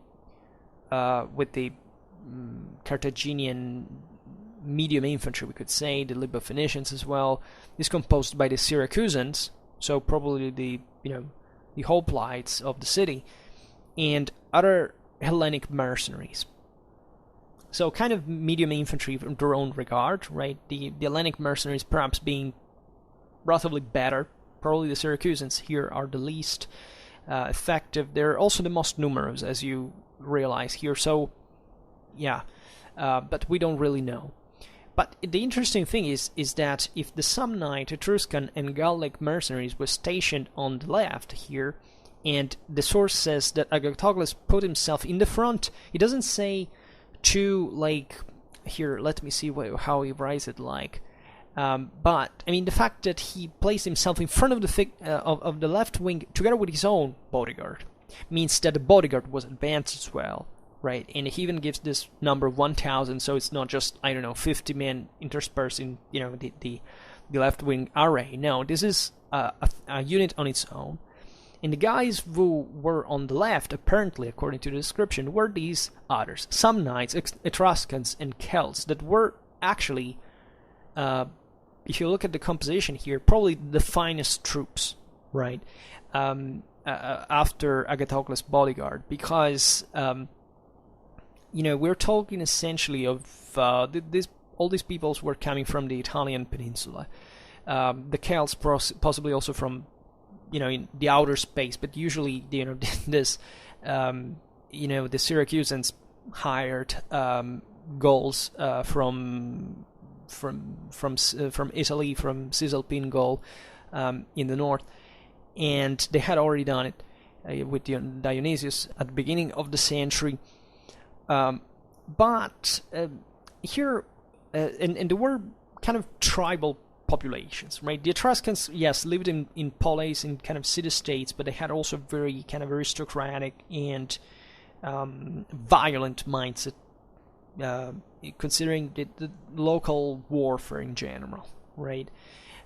Carthaginian medium infantry, we could say, the Lybo-Phoenicians as well, is composed by the Syracusans, so probably the hoplites of the city, and other Hellenic mercenaries. So kind of medium infantry in their own regard, right? The Hellenic mercenaries perhaps being relatively better. Probably the Syracusans here are the least effective. They're also the most numerous, as you realize here. So, yeah, but we don't really know. But the interesting thing is that if the Samnite, Etruscan, and Gallic mercenaries were stationed on the left here, and the source says that Agathocles put himself in the front, it doesn't say to, like, here, let me see how he writes it, like, but, I mean, the fact that he placed himself in front of the left wing together with his own bodyguard means that the bodyguard was advanced as well, right? And he even gives this number 1,000, so it's not just, 50 men interspersed in, the left wing array. No, this is a unit on its own. And the guys who were on the left, apparently, according to the description, were these others. Samnites, Etruscans, and Celts that were actually, if you look at the composition here, probably the finest troops, right? After Agathocles' bodyguard, because we're talking essentially of all these peoples were coming from the Italian peninsula. The Celts possibly also from in the outer space, but usually this the Syracusans hired Gauls from Italy, from Cisalpine Gaul in the north, and they had already done it with Dionysius at the beginning of the century. But here, and there were kind of tribal populations, right? The Etruscans, yes, lived in polis, in kind of city-states, but they had also very kind of aristocratic and violent mindset, considering the local warfare in general, right?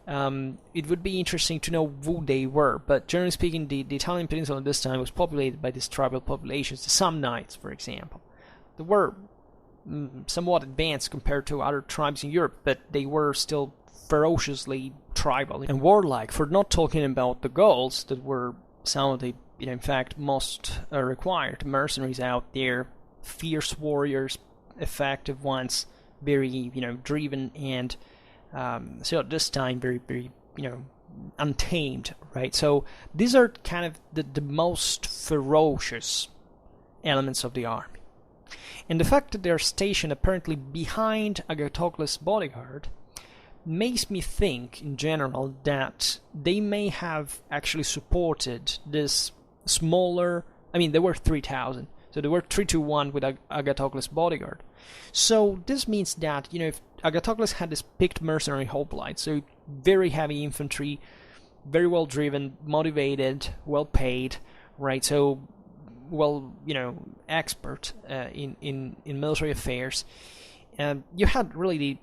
It would be interesting to know who they were, but generally speaking, the Italian peninsula at this time was populated by these tribal populations, the Samnites, for example. They were somewhat advanced compared to other tribes in Europe, but they were still ferociously tribal and warlike, for not talking about the Gauls, that were some of the, in fact, most required mercenaries out there, fierce warriors, effective ones, very, driven, and so at this time, very, very, untamed, right? So these are kind of the most ferocious elements of the army. And the fact that they're stationed apparently behind Agathocles' bodyguard makes me think, in general, that they may have actually supported this smaller... there were 3,000, so they were 3-1 with Agathocles' bodyguard. So this means that, if Agathocles had this picked mercenary hoplite, so very heavy infantry, very well driven, motivated, well paid, right? So, well, expert in military affairs. You had really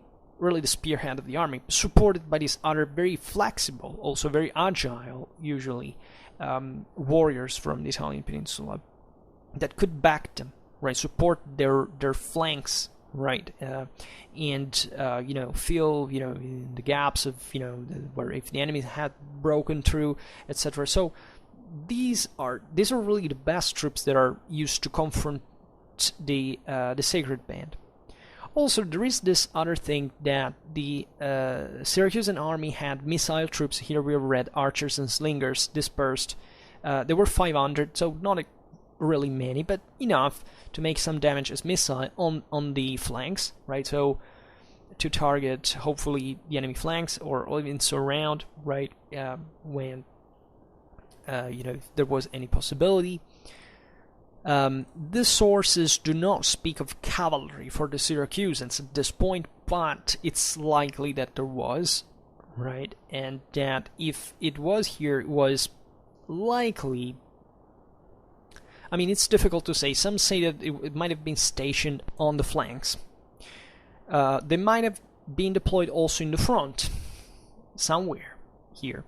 the spearhead of the army, supported by these other very flexible, also very agile, usually, warriors from the Italian peninsula that could back them, right? Support their flanks, right? And fill in the gaps of where if the enemy had broken through, etc. So these are really the best troops that are used to confront the sacred band. Also, there is this other thing that the Syracusan army had missile troops. Here we read archers and slingers dispersed. There were 500, so not really many, but enough to make some damage as missile on the flanks, right? So to target hopefully the enemy flanks or even surround, right? When if there was any possibility. The sources do not speak of cavalry for the Syracusans at this point, but it's likely that there was, right? And that if it was here, it was likely... I mean, it's difficult to say. Some say that it might have been stationed on the flanks. They might have been deployed also in the front, somewhere here.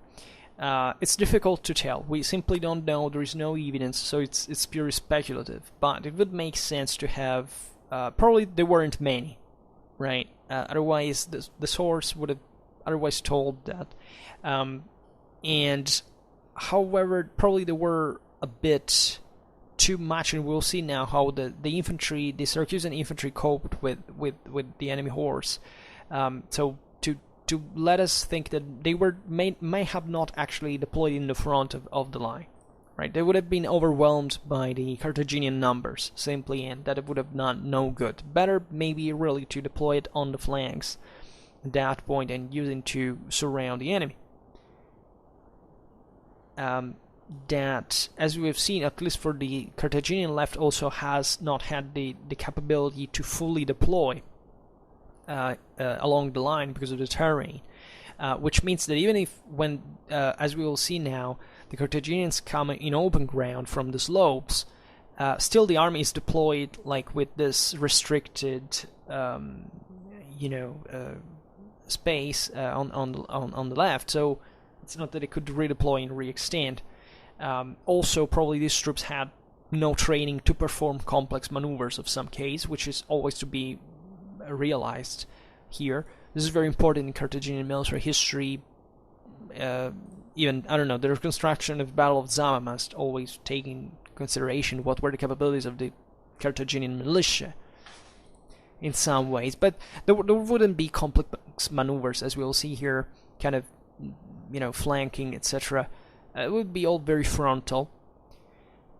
It's difficult to tell. We simply don't know. There is no evidence, so it's purely speculative. But it would make sense to have... probably there weren't many, right? Otherwise, the source would have otherwise told that. And however, probably there were a bit too much, and we'll see now how the infantry, the Syracusan infantry, coped with the enemy horse. So to let us think that they may have not actually deployed in the front of the line, right? They would have been overwhelmed by the Carthaginian numbers simply, and that it would have done no good. Better maybe really to deploy it on the flanks at that point and using to surround the enemy. That, as we have seen, at least for the Carthaginian left, also has not had the capability to fully deploy along the line because of the terrain, which means that even if when, as we will see now, the Carthaginians come in open ground from the slopes, still the army is deployed like with this restricted, space on the left. So it's not that it could redeploy and re-extend. Also, probably these troops had no training to perform complex maneuvers of some case, which is always to be realized here. This is very important in Carthaginian military history. Even, I don't know, the reconstruction of the Battle of Zama must always take in consideration what were the capabilities of the Carthaginian militia in some ways. But there wouldn't be complex maneuvers, as we'll see here, kind of, flanking, etc. It would be all very frontal.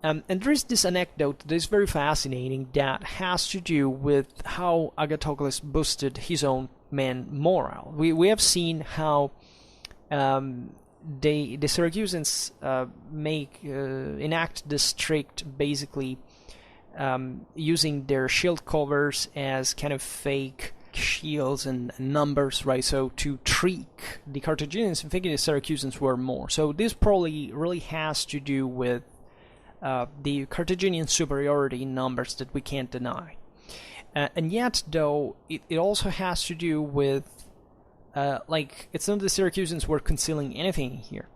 And there is this anecdote that is very fascinating that has to do with how Agathocles boosted his own men morale. We have seen how the Syracusans enact this trick, basically using their shield covers as kind of fake shields and numbers, right? So to trick the Carthaginians and thinking the Syracusans were more. So this probably really has to do with the Carthaginian superiority in numbers that we can't deny. And yet, though, it also has to do with, it's not the Syracusans were concealing anything here.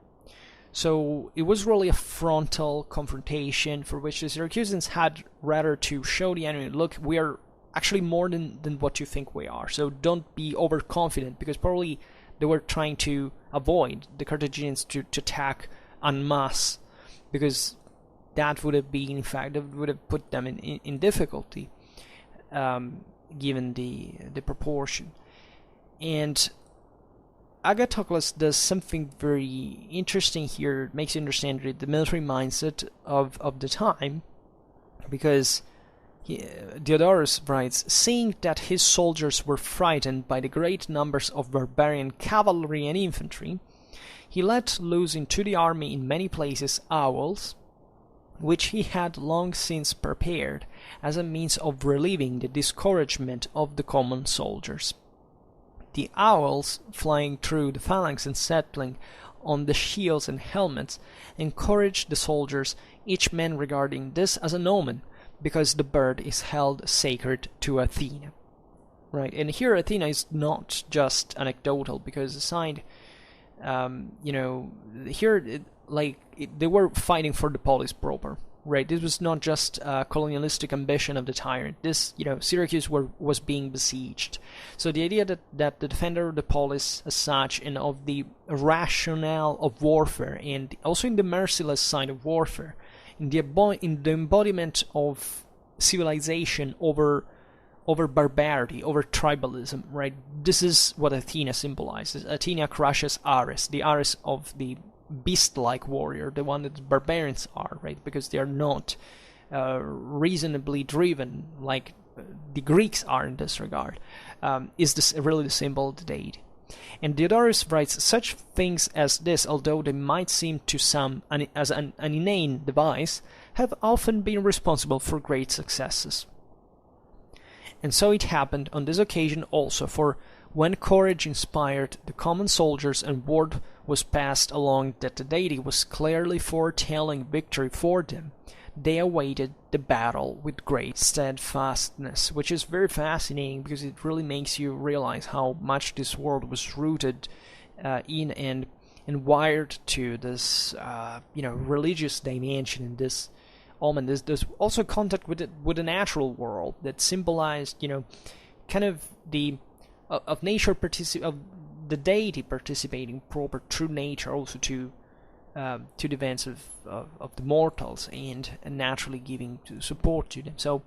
So it was really a frontal confrontation for which the Syracusans had rather to show the enemy, look, we are actually more than what you think we are. So don't be overconfident, because probably they were trying to avoid the Carthaginians to attack en masse, because that would have been, in fact, that would have put them in difficulty, given the proportion. And Agathocles does something very interesting here. It makes you understand the military mindset of the time, because Diodorus writes, seeing that his soldiers were frightened by the great numbers of barbarian cavalry and infantry, he let loose into the army in many places owls, which he had long since prepared as a means of relieving the discouragement of the common soldiers. The owls, flying through the phalanx and settling on the shields and helmets, encouraged the soldiers, each man regarding this as an omen, because the bird is held sacred to Athena. Right, and here Athena is not just anecdotal, because aside, here, they were fighting for the polis proper, right? This was not just a colonialistic ambition of the tyrant. This, Syracuse was being besieged. So the idea that the defender of the polis as such, and of the rationale of warfare, and also in the merciless side of warfare, in the embodiment of civilization over barbarity, over tribalism, right? This is what Athena symbolizes. Athena crushes Ares, the Ares of the beast-like warrior, the one that the barbarians are, right? Because they are not reasonably driven like the Greeks are in this regard. Is this really the symbol of the deity? And Diodorus writes, such things as this, although they might seem to some as an inane device, have often been responsible for great successes. And so it happened on this occasion also, for when courage inspired the common soldiers and word was passed along that the deity was clearly foretelling victory for them, they awaited the battle with great steadfastness, which is very fascinating because it really makes you realize how much this world was rooted in and wired to this religious dimension in this omen. There's also contact with the natural world that symbolized kind of of nature of the deity participating proper true nature also to the events of the mortals and naturally giving support to them. So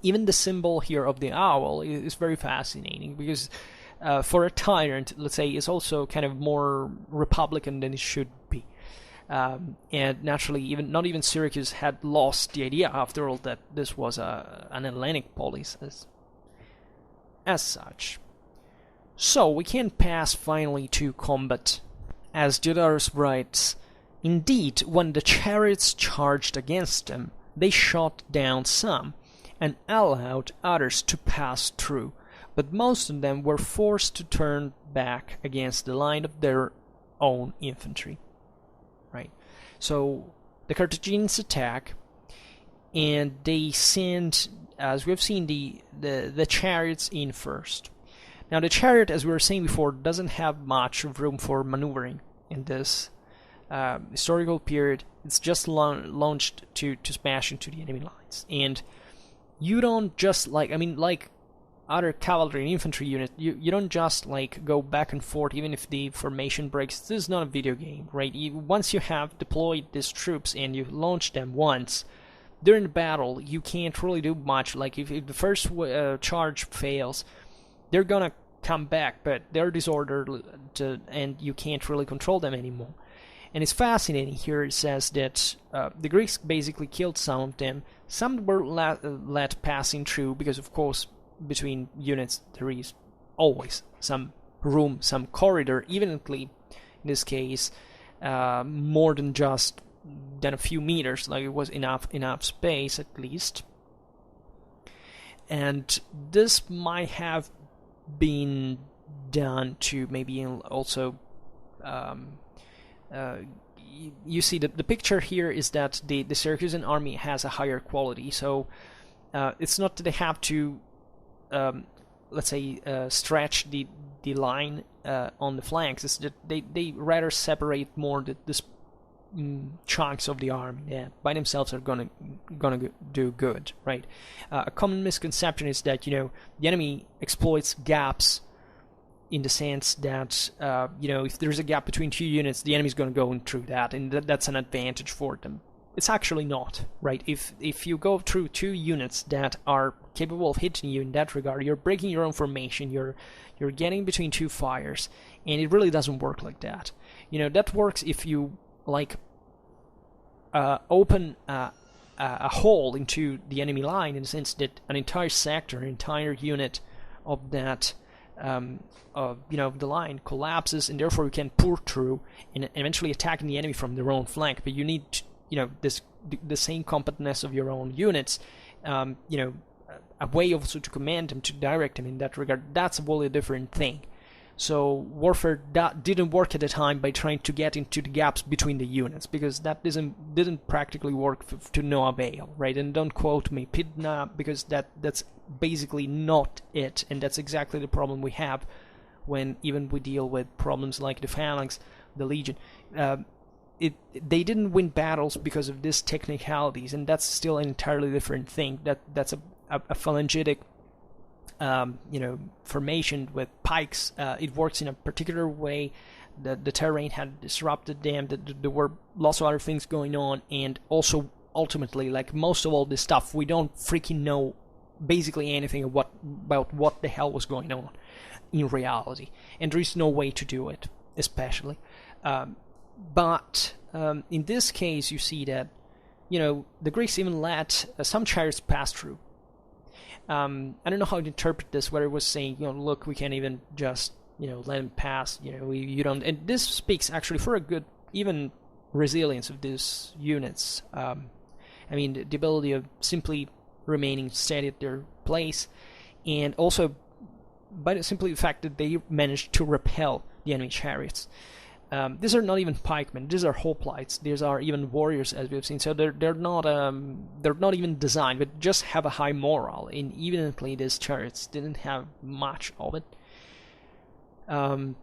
even the symbol here of the owl is very fascinating because for a tyrant, let's say, is also kind of more republican than it should be. And naturally, not even Syracuse had lost the idea, after all, that this was an Hellenic polis as such. So we can pass finally to combat. As Diodorus writes, indeed, when the chariots charged against them, they shot down some, and allowed others to pass through, but most of them were forced to turn back against the line of their own infantry. Right? So the Carthaginians attack, and they send, as we've seen, the chariots in first. Now the chariot, as we were saying before, doesn't have much room for maneuvering in this historical period. It's just launched to smash into the enemy lines. And you don't just like other cavalry and infantry units, you don't just go back and forth even if the formation breaks. This is not a video game, right? Once you have deployed these troops and you launch them once, during the battle you can't really do much. Like if the first charge fails, they're gonna come back, but they're disordered and you can't really control them anymore. And it's fascinating here. It says that the Greeks basically killed some of them. Some were let passing through because, of course, between units there is always some room, some corridor, evidently in this case more than a few meters, like it was enough space at least. And this might have been done to maybe also you see the picture here is that the Syracusan army has a higher quality, so it's not that they have to let's say stretch the line on the flanks. It's that they rather separate more this chunks of the army that by themselves are gonna do good, right? A common misconception is that the enemy exploits gaps in the sense that if there's a gap between two units, the enemy's gonna go in through that, and that's an advantage for them. It's actually not, right? If you go through two units that are capable of hitting you in that regard, you're breaking your own formation, you're getting between two fires, and it really doesn't work like that. That works if you open a hole into the enemy line, in the sense that an entire sector, an entire unit of that the line collapses, and therefore you can pour through and eventually attacking the enemy from their own flank. But you need the same compactness of your own units, a way also to command them, to direct them in that regard. That's a wholly different thing. So warfare that didn't work at the time by trying to get into the gaps between the units, because that didn't practically work to no avail, right? And don't quote me, Pidna, because that's basically not it, and that's exactly the problem we have when even we deal with problems like the Phalanx, the Legion. They didn't win battles because of these technicalities, and that's still an entirely different thing. That's a phalangitic formation with pikes. It works in a particular way. The terrain had disrupted them. There were lots of other things going on, and also ultimately, like most of all this stuff, we don't freaking know basically anything about what the hell was going on in reality, and there is no way to do it, especially. But in this case, you see that, the Greeks even let some chariots pass through. I don't know how to interpret this, whether it was saying, look, we can't even just, let them pass, you don't, and this speaks actually for a good, even resilience of these units. The ability of simply remaining steady at their place, and also by simply the fact that they managed to repel the enemy chariots. These are not even pikemen; these are hoplites. These are even warriors, as we've seen. So they're not even designed, but just have a high morale. And evidently, these chariots didn't have much of it. And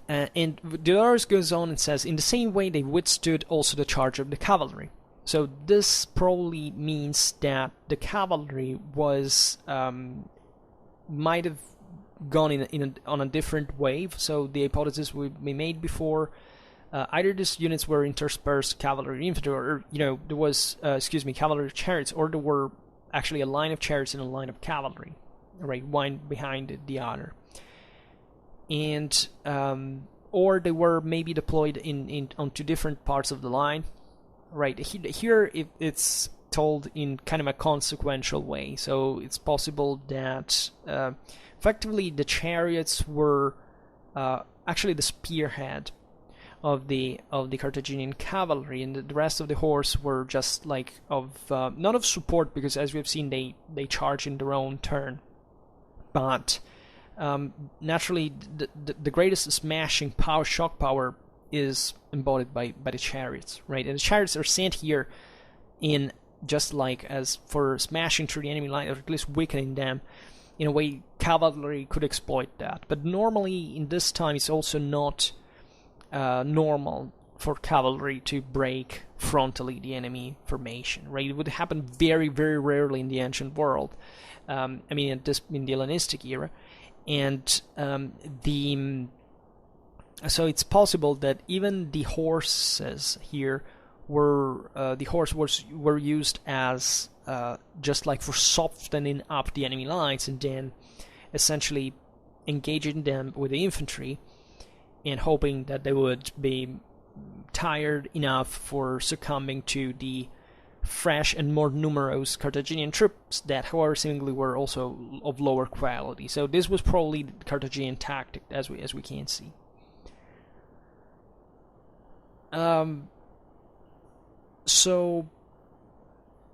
Diodorus goes on and says, in the same way they withstood also the charge of the cavalry. So this probably means that the cavalry was might have gone on a different wave. So the hypothesis we made before, either these units were interspersed cavalry infantry, or there was cavalry chariots, or there were actually a line of chariots and a line of cavalry, right, one behind the other. And or they were maybe deployed onto different parts of the line, right? Here it's told in kind of a consequential way, so it's possible that effectively the chariots were actually the spearhead of the Carthaginian cavalry, and the rest of the horse were just like not of support, because as we've seen they charge in their own turn, but naturally, the greatest smashing power, shock power, is embodied by the chariots, right? And the chariots are sent here in just like as for smashing through the enemy line, or at least weakening them. In a way, cavalry could exploit that. But normally, in this time, it's also not normal for cavalry to break frontally the enemy formation, right? It would happen very, very rarely in the ancient world. In the Hellenistic era. And so it's possible that even the horses here were used as just like for softening up the enemy lines, and then essentially engaging them with the infantry and hoping that they would be tired enough for succumbing to the fresh and more numerous Carthaginian troops that, however, seemingly were also of lower quality. So this was probably the Carthaginian tactic, as we can see. So,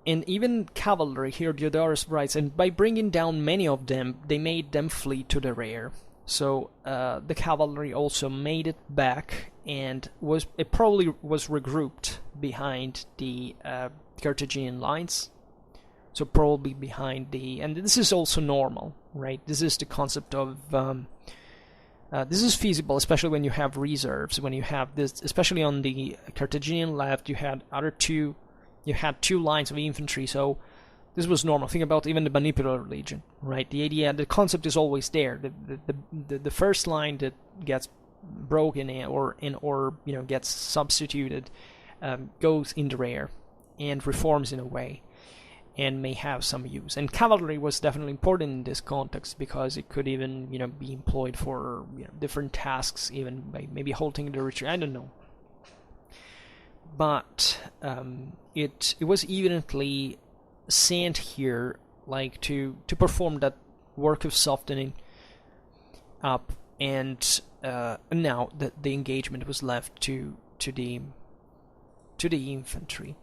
and even cavalry here, Diodorus writes, and by bringing down many of them, they made them flee to the rear. So the cavalry also made it back, and probably was regrouped behind the Carthaginian lines, so probably behind and this is also normal, right? This is the concept of this is feasible, especially when you have reserves, when you have this, especially on the Carthaginian left, you had two lines of infantry, so this was normal. Think about even the Manipular Legion, right? The concept is always there. The first line that gets broken or gets substituted goes in the rear and reforms in a way, and may have some use. And cavalry was definitely important in this context, because it could even be employed for different tasks, even by maybe halting the retreat. I don't know, but it was evidently sent here like to perform that work of softening up, and now that the engagement was left to the infantry.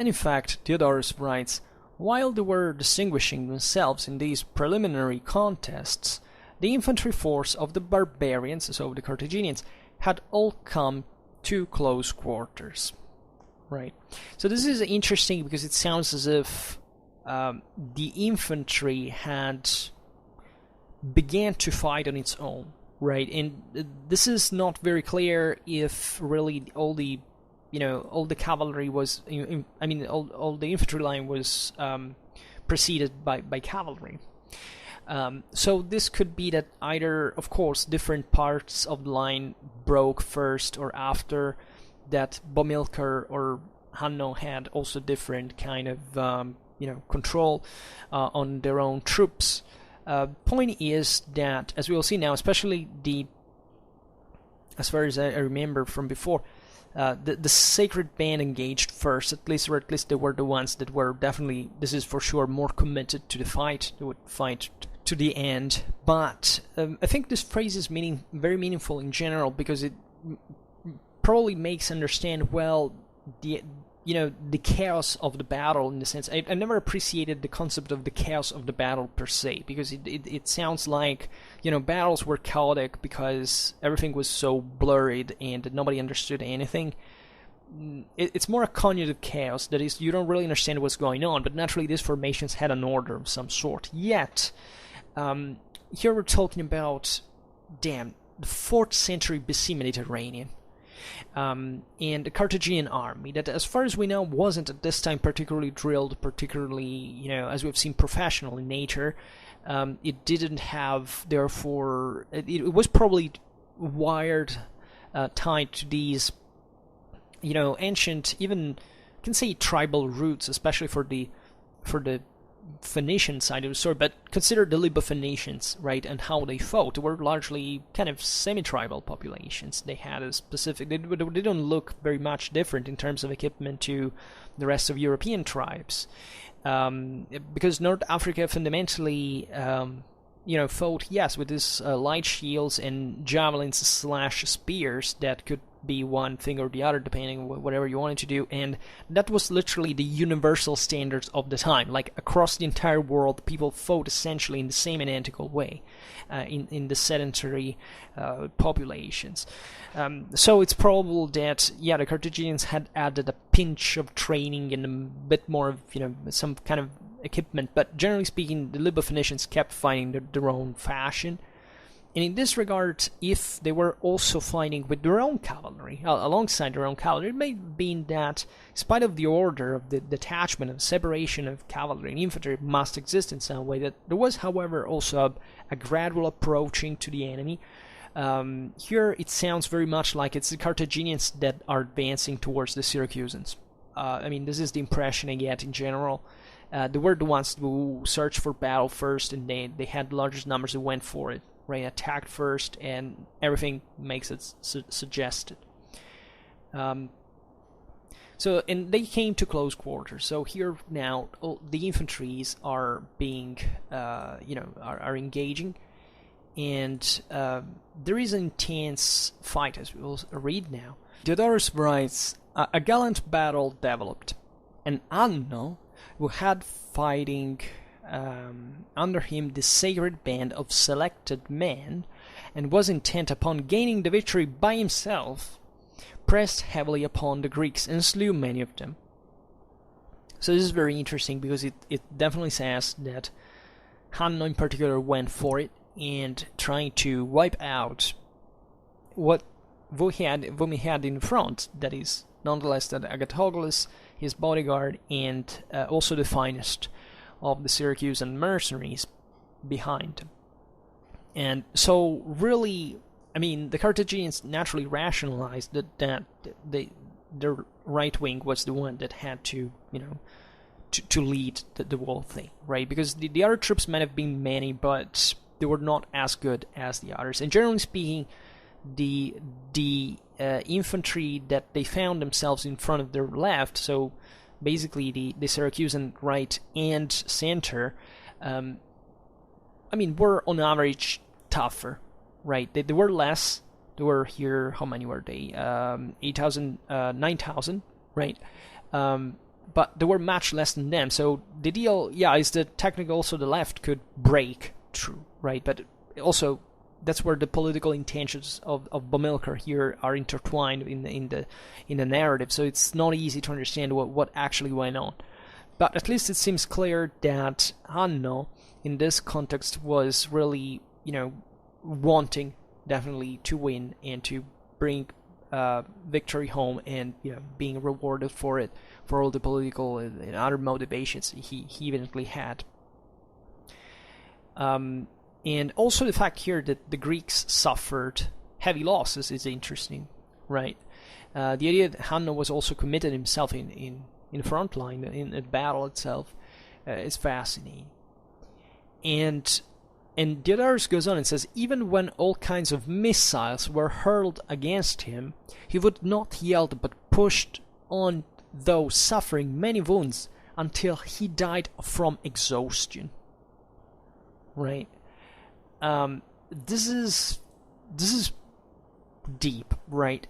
And in fact, Diodorus writes, while they were distinguishing themselves in these preliminary contests, the infantry force of the barbarians, so the Carthaginians, had all come to close quarters. Right. So this is interesting, because it sounds as if the infantry had began to fight on its own, right? And this is not very clear if really all the cavalry was, all the infantry line was preceded by cavalry. So this could be that either, of course, different parts of the line broke first or after, that Bomilcar or Hanno had also different kind of control on their own troops. Point is that, as we will see now, especially as far as I remember from before, the Sacred Band engaged first, at least they were the ones that were definitely, this is for sure, more committed to the fight. They would fight to the end. But I think this phrase is very meaningful in general, because it probably makes understand well the chaos of the battle, in the sense I never appreciated the concept of the chaos of the battle per se, because it sounds like battles were chaotic because everything was so blurred and nobody understood anything. It's more a cognitive chaos, that is, you don't really understand what's going on, but naturally these formations had an order of some sort. Yet here we're talking about the 4th century BC Mediterranean. And the Carthaginian army that, as far as we know, wasn't at this time particularly drilled, particularly, as we've seen, professional in nature. It didn't have, therefore, it was probably wired, tied to these, ancient, even, you can say tribal roots, especially for the Phoenician side of the story, but consider the Lybo-Phoenicians, right, and how they fought. They were largely kind of semi-tribal populations. They had a specific, they don't look very much different in terms of equipment to the rest of European tribes, because North Africa fundamentally fought, yes, with these light shields and javelins / spears that could be one thing or the other, depending on whatever you wanted to do, and that was literally the universal standards of the time. Like, across the entire world, people fought essentially in the same identical way in the sedentary populations. So it's probable that, the Carthaginians had added a pinch of training and a bit more of, some kind of equipment, but generally speaking, the Lybo-Phoenicians kept fighting their own fashion. And in this regard, if they were also fighting with their own cavalry, alongside their own cavalry, it may have been that, in spite of the order of the detachment and separation of cavalry and infantry must exist in some way, that there was, however, also a gradual approaching to the enemy. Here it sounds very much like it's the Carthaginians that are advancing towards the Syracusans. This is the impression I get in general. They were the ones who searched for battle first, and they had the largest numbers who went for it. Right, attacked first, and everything makes it suggested. And they came to close quarters. So here now, the infantries are being, are engaging, and there is an intense fight, as we will read now. Diodorus writes, a gallant battle developed, and Anno, who had fighting under him the Sacred Band of selected men, and was intent upon gaining the victory by himself, pressed heavily upon the Greeks and slew many of them. So this is very interesting, because it definitely says that Hanno in particular went for it, and trying to wipe out what we had in front, that is, nonetheless, that Agathocles, his bodyguard, and also the finest of the Syracusan mercenaries behind him. And so really, the Carthaginians naturally rationalized that their right wing was the one that had to, to lead the whole thing, right? Because the other troops might have been many, but they were not as good as the others. And generally speaking, the infantry that they found themselves in front of their left, so basically the Syracusan right and center, were on average tougher, right? They were less. They were here, how many were they? 8,000, 9,000, right? But they were much less than them. So the deal, is that technically also the left could break through, right? But also, that's where the political intentions of Bomilcar here are intertwined in the narrative. So it's not easy to understand what actually went on. But at least it seems clear that Hanno, in this context, was really, wanting definitely to win and to bring victory home, and being rewarded for it, for all the political and other motivations he evidently had. And also the fact here that the Greeks suffered heavy losses is interesting, right? The idea that Hanno was also committed himself in the front line, in the battle itself, is fascinating. And Diodorus goes on and says, even when all kinds of missiles were hurled against him, he would not yield but pushed on, though suffering many wounds, until he died from exhaustion. Right? This is deep, right?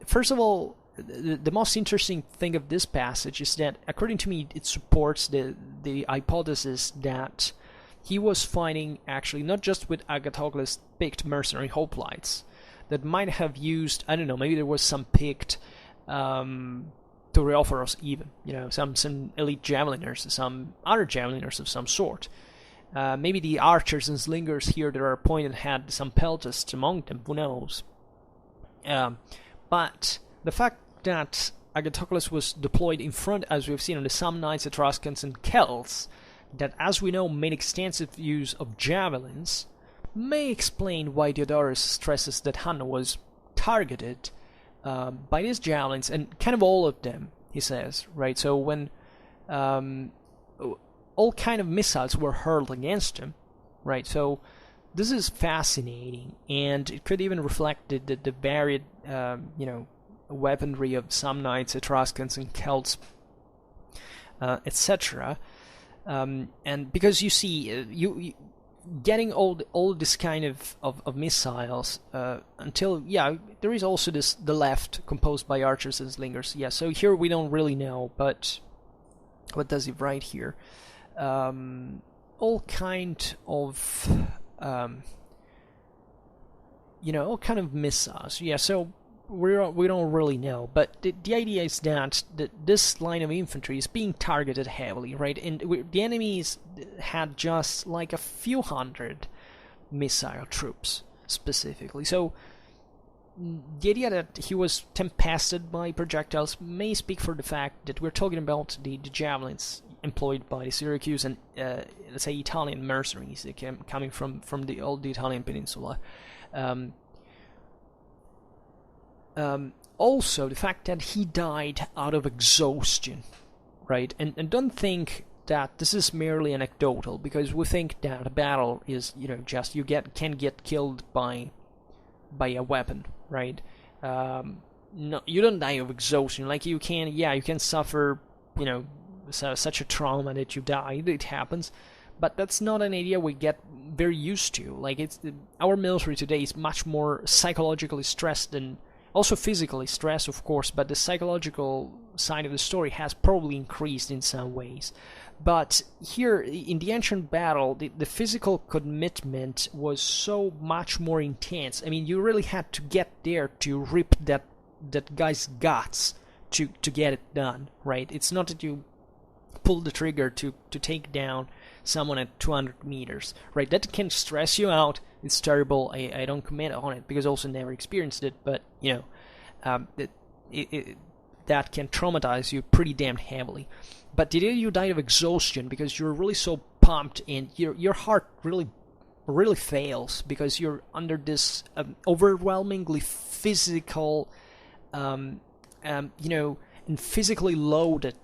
First of all, the most interesting thing of this passage is that, according to me, it supports the hypothesis that he was fighting actually not just with Agathocles' picked mercenary hoplites that might have used, I don't know, maybe there was some picked Tureophoros even, some elite javeliners, some other javeliners of some sort. Maybe the archers and slingers here that are appointed had some peltists among them, who knows. But the fact that Agathocles was deployed in front, as we've seen, of the Samnites, Etruscans, and Celts, that, as we know, made extensive use of javelins, may explain why Diodorus stresses that Hanno was targeted by these javelins, and kind of all of them, he says, right? So when all kind of missiles were hurled against him, right? So this is fascinating, and it could even reflect the varied, weaponry of Samnites, Etruscans, and Celts, etc. And because you see, you getting all this kind of missiles until, there is also the left composed by archers and slingers. Yeah, so here we don't really know, but what does he write here? All kind of all kind of missiles. Yeah, so we don't really know, but the idea is that this line of infantry is being targeted heavily, right? And the enemies had just like a few hundred missile troops specifically. So the idea that he was tempested by projectiles may speak for the fact that we're talking about the javelins employed by the Syracuse and let's say Italian mercenaries that coming from the old Italian peninsula. Also, the fact that he died out of exhaustion, right? And don't think that this is merely anecdotal, because we think that a battle is, just you can get killed by a weapon, right? No, you don't die of exhaustion. Like you can suffer, such a trauma that you die. It happens. But that's not an idea we get very used to. Like our military today is much more psychologically stressed than, also physically stressed, of course, but the psychological side of the story has probably increased in some ways. But here, in the ancient battle, the physical commitment was so much more intense. I mean, you really had to get there to rip that guy's guts to get it done, right? It's not that you pull the trigger to take down someone at 200 meters, right? That can stress you out. It's terrible. I don't comment on it because I also never experienced it, but that can traumatize you pretty damn heavily. But the day you die of exhaustion because you're really so pumped and your heart really fails because you're under this overwhelmingly physical, and physically loaded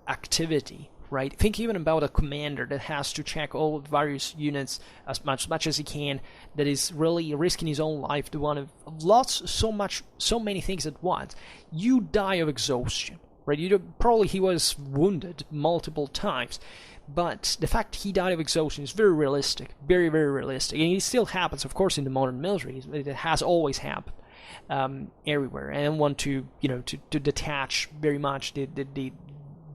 activity, right? Think even about a commander that has to check all various units as much as he can, that is really risking his own life to one of so many things at once. You die of exhaustion, right? Probably he was wounded multiple times, but the fact he died of exhaustion is very realistic, very, very realistic, and it still happens, of course, in the modern military. It has always happened everywhere. I don't want to detach very much the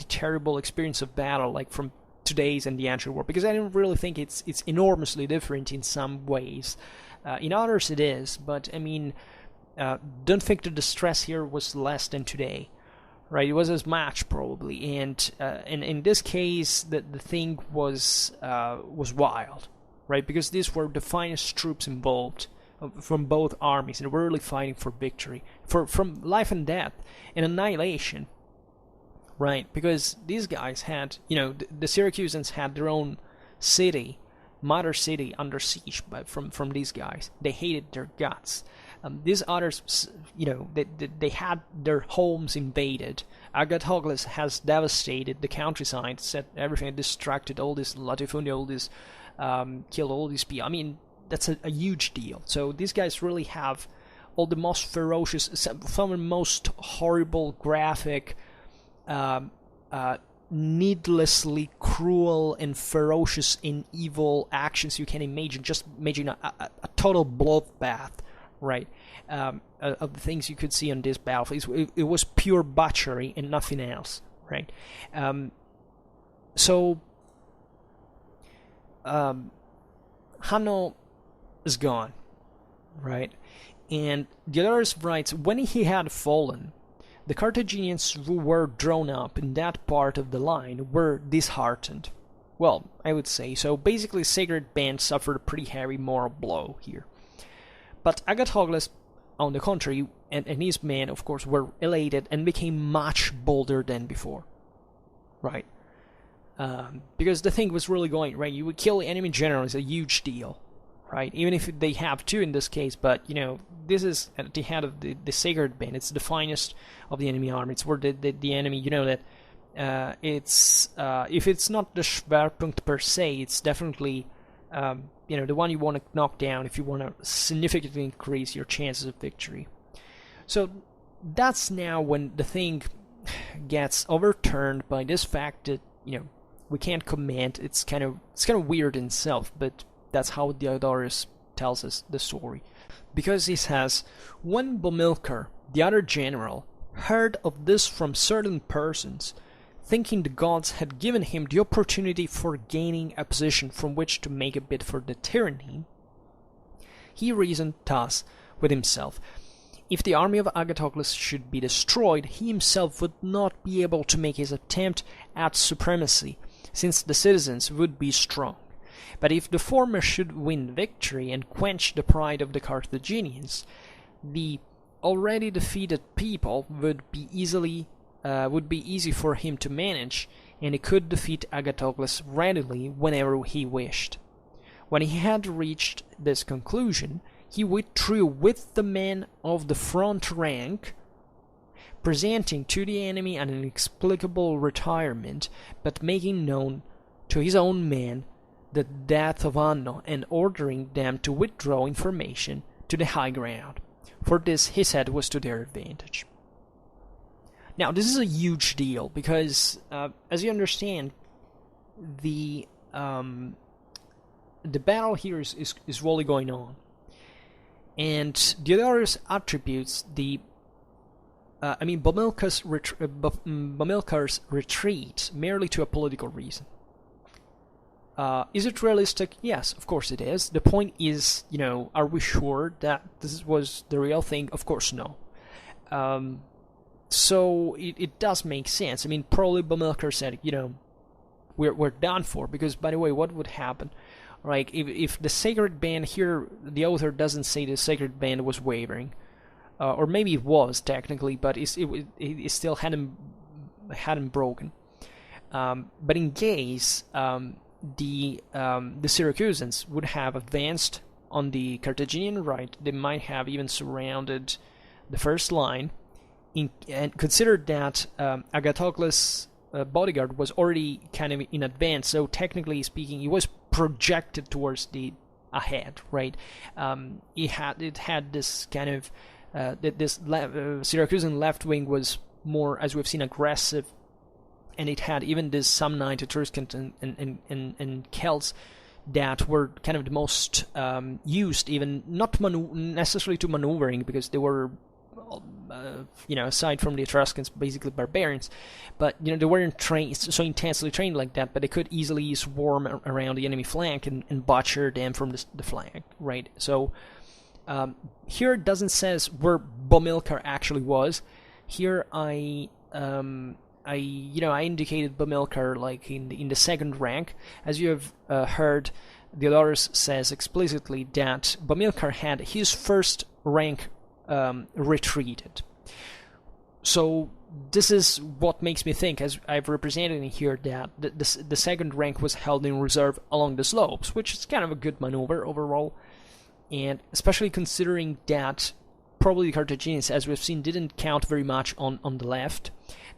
terrible experience of battle, like from today's and the ancient war, because I don't really think it's enormously different in some ways. In others it is, but I mean, don't think that the stress here was less than today, right? It was as much probably, and in this case, the thing was wild, right? Because these were the finest troops involved from both armies, and were really fighting for victory, from life and death and annihilation. Right, because these guys had, the Syracusans had their own city, mother city, under siege from these guys. They hated their guts. These others, they had their homes invaded. Agathocles has devastated the countryside, set everything, distracted all this latifundia, all this, killed all these people. I mean, that's a huge deal. So these guys really have all the most ferocious, some of the most horrible, graphic, needlessly cruel and ferocious and evil actions you can imagine. Just imagine a total bloodbath, right? Of the things you could see on this battlefield. It was pure butchery and nothing else, right? So Hanno is gone, right? And Diodorus writes, when he had fallen, the Carthaginians who were drawn up in that part of the line were disheartened. Well, I would say so. Basically, Sacred Band suffered a pretty heavy moral blow here. But Agathocles, on the contrary, and his men, of course, were elated and became much bolder than before. Right? Because the thing was really going, right? You would kill the enemy general, is a huge deal. Right? Even if they have to in this case, but, this is at the head of the Sacred Band. It's the finest of the enemy army. It's where the enemy, that it's, if it's not the Schwerpunkt per se, it's definitely, the one you want to knock down if you want to significantly increase your chances of victory. So that's now when the thing gets overturned by this fact that, we can't command. It's kind of weird in itself, but that's how Diodorus tells us the story. Because he says, when Bomilcar, the other general, heard of this from certain persons, thinking the gods had given him the opportunity for gaining a position from which to make a bid for the tyranny, he reasoned thus with himself. If the army of Agathocles should be destroyed, he himself would not be able to make his attempt at supremacy, since the citizens would be strong. But if the former should win victory and quench the pride of the Carthaginians, the already defeated people would be easy for him to manage, and he could defeat Agathocles readily whenever he wished. When he had reached this conclusion, he withdrew with the men of the front rank, presenting to the enemy an inexplicable retirement, but making known to his own men the death of Hanno, and ordering them to withdraw information to the high ground, for this, he said, was to their advantage. Now, this is a huge deal, because, as you understand, the battle here is really going on, and Diodorus attributes Bomilcar's retreat merely to a political reason. Is it realistic? Yes, of course it is. The point is, are we sure that this was the real thing? Of course no. So it does make sense. I mean, probably Bomilcar said, we're done for, because, by the way, what would happen? Like, if the Sacred Band here, the author doesn't say the Sacred Band was wavering, or maybe it was technically, but it still hadn't broken. But in case the Syracusans would have advanced on the Carthaginian right, they might have even surrounded the first line, and consider that Agathocles' bodyguard was already kind of in advance, so technically speaking, he was projected towards the ahead, right? It had this kind of Syracusan left wing was more, as we've seen, aggressive, and it had even this Samnite, Etruscans, and Celts that were kind of the most used, even not necessarily to maneuvering, because they were, aside from the Etruscans, basically barbarians, but they weren't trained so intensely trained like that, but they could easily swarm around the enemy flank and butcher them from the flank, right? So here it doesn't says where Bomilcar actually was. Here I indicated Bomilcar like in the second rank. As you have heard, Diodorus says explicitly that Bomilcar had his first rank retreated. So this is what makes me think, as I've represented in here, that the second rank was held in reserve along the slopes, which is kind of a good maneuver overall, and especially considering that probably the Carthaginians, as we've seen, didn't count very much on the left,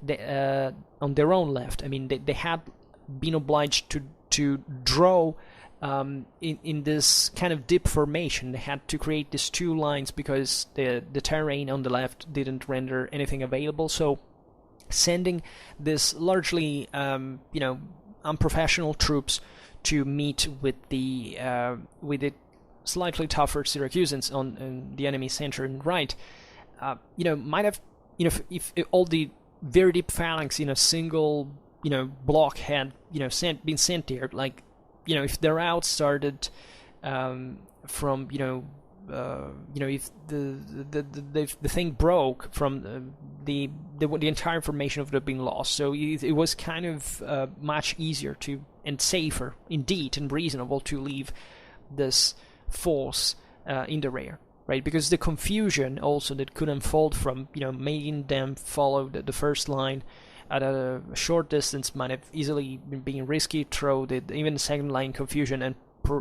on their own left. I mean, they had been obliged to draw in this kind of deep formation. They had to create these two lines because the terrain on the left didn't render anything available. So sending this largely unprofessional troops to meet with the slightly tougher Syracusans on the enemy center and right, might have, if all the very deep phalanx in a single block had been sent there, like if the route started from if the thing broke from the entire information would have been lost. So it was kind of much easier to and safer indeed and reasonable to leave this force in the rear, right? Because the confusion also that could unfold from making them follow the first line at a short distance might have easily been risky, throw even the second line confusion and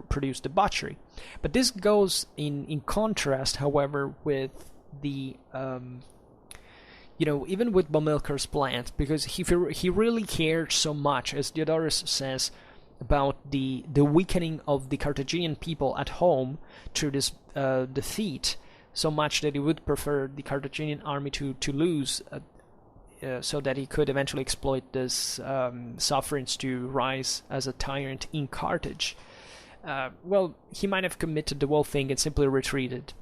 produce debauchery. But this goes in contrast, however, with the even with Bomilcar's plans, because he really cared so much, as Diodorus says, about the weakening of the Carthaginian people at home through this defeat, so much that he would prefer the Carthaginian army to lose, so that he could eventually exploit this sufferance to rise as a tyrant in Carthage. Well, he might have committed the whole thing and simply retreated,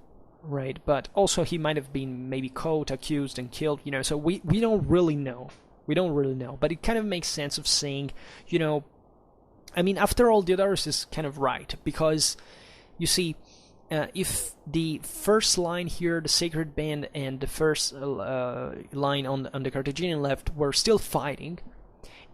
right? But also he might have been maybe caught, accused, and killed, so we don't really know. We don't really know. But it kind of makes sense of saying, I mean, after all, Diodorus is kind of right, because, you see, if the first line here, the Sacred Band, and the first line on the Carthaginian left were still fighting,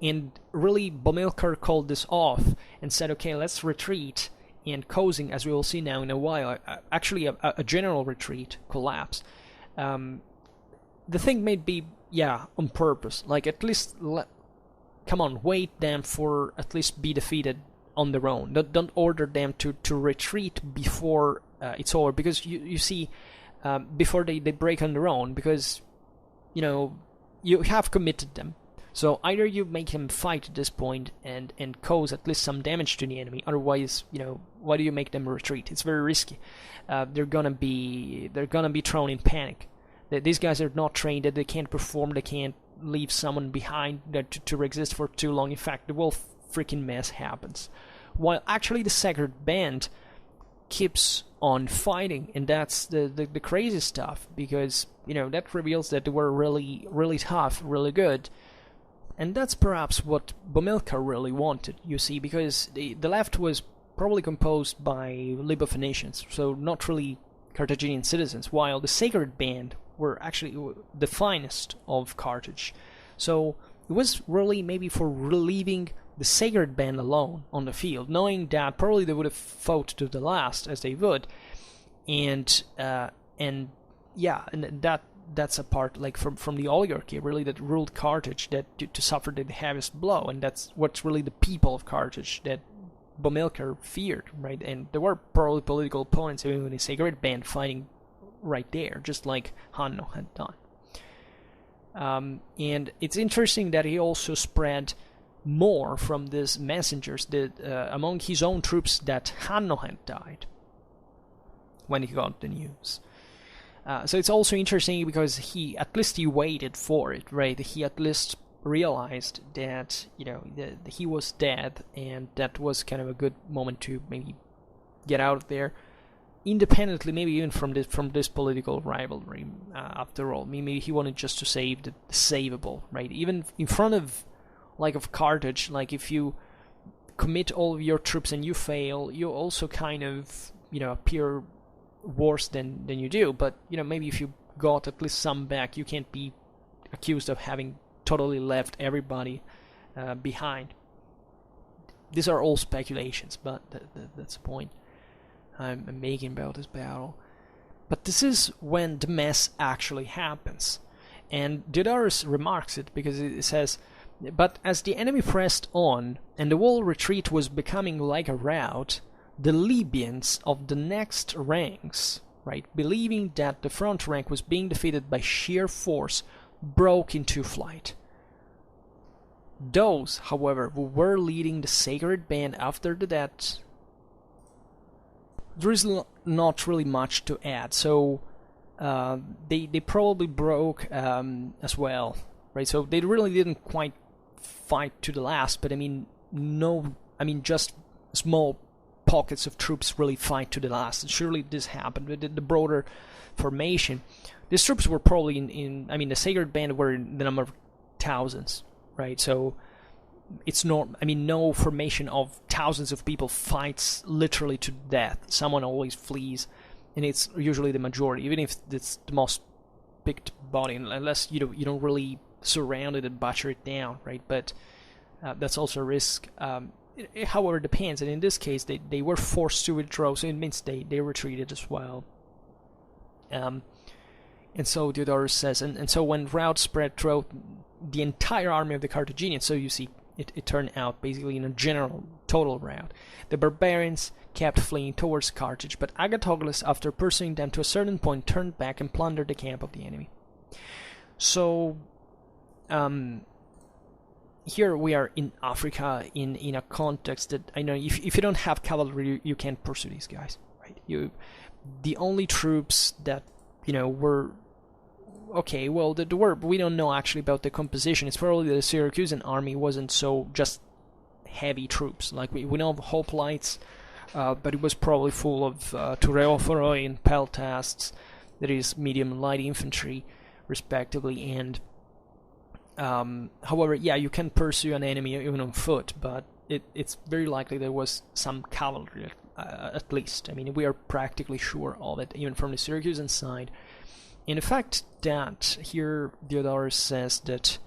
and really Bomilcar called this off and said, okay, let's retreat, and causing, as we will see now in a while, actually a general retreat collapse. The thing may be, on purpose, like at least come on, wait them for at least be defeated on their own. Don't order them to retreat before it's over, because you see, before they break on their own, because you have committed them. So either you make him fight at this point and cause at least some damage to the enemy. Otherwise, why do you make them retreat? It's very risky. They're gonna be thrown in panic. These guys are not trained. That they can't perform. They can't leave someone behind to resist for too long. In fact, the whole freaking mess happens. While actually the Sacred Band keeps on fighting, and that's the crazy stuff, because that reveals that they were really, really tough, really good. And that's perhaps what Bomilcar really wanted, you see, because the left was probably composed by Lybo-Phoenicians, so not really Carthaginian citizens, while the Sacred Band were actually the finest of Carthage. So it was really maybe for relieving the Sacred Band alone on the field, knowing that probably they would have fought to the last, as they would, and that's a part, like, from the oligarchy, really, that ruled Carthage, that to suffer the heaviest blow, and that's what's really the people of Carthage that Bomilcar feared, right? And there were probably political opponents, even in the Sacred Band, fighting right there, just like Hanno had done. And it's interesting that he also spread more from these messengers that among his own troops that Hanno had died when he got the news. So it's also interesting because he waited for it, right? He at least realized that that he was dead, and that was kind of a good moment to maybe get out of there, independently, maybe even from this political rivalry. After all, maybe he wanted just to save the savable, right? Even in front of Carthage, like, if you commit all of your troops and you fail, you also kind of appear worse than you do. But maybe if you got at least some back, you can't be accused of having totally left everybody behind. These are all speculations, but that's the point I'm making about this battle. But this is when the mess actually happens, and Diodorus remarks it, because it says, "But as the enemy pressed on, and the whole retreat was becoming like a rout, the Libyans of the next ranks right, believing that the front rank was being defeated by sheer force, broke into flight. Those, however, who were leading the sacred band after the death, there is not really much to add. So they probably broke as well, right? So they really didn't quite fight to the last, but just small pockets of troops really fight to the last. And surely this happened with the broader formation. These troops were probably the sacred band were in the number of thousands, right? So it's no formation of thousands of people fights literally to death. Someone always flees, and it's usually the majority, even if it's the most picked body, unless you don't really surround it and butcher it down, right? But that's also a risk. It, however, depends, and in this case, they were forced to withdraw, so it means they retreated as well. And so Diodorus says, and so when rout spread throughout the entire army of the Carthaginians, so you see, it turned out basically in a general, total rout. The barbarians kept fleeing towards Carthage, but Agathocles, after pursuing them to a certain point, turned back and plundered the camp of the enemy. So, here we are in Africa, in a context that, I know, if you don't have cavalry, you can't pursue these guys, right? The only troops that, were... Okay, well, we don't know actually about the composition. It's probably the Syracusan army wasn't so just heavy troops. Like, we know of hoplites, but it was probably full of Tureophoroi and peltasts, that is, medium and light infantry, respectively, and however, yeah, you can pursue an enemy even on foot, but it's very likely there was some cavalry, at least. I mean, we are practically sure of it, even from the Syracusan side. And the fact that here Diodorus says that,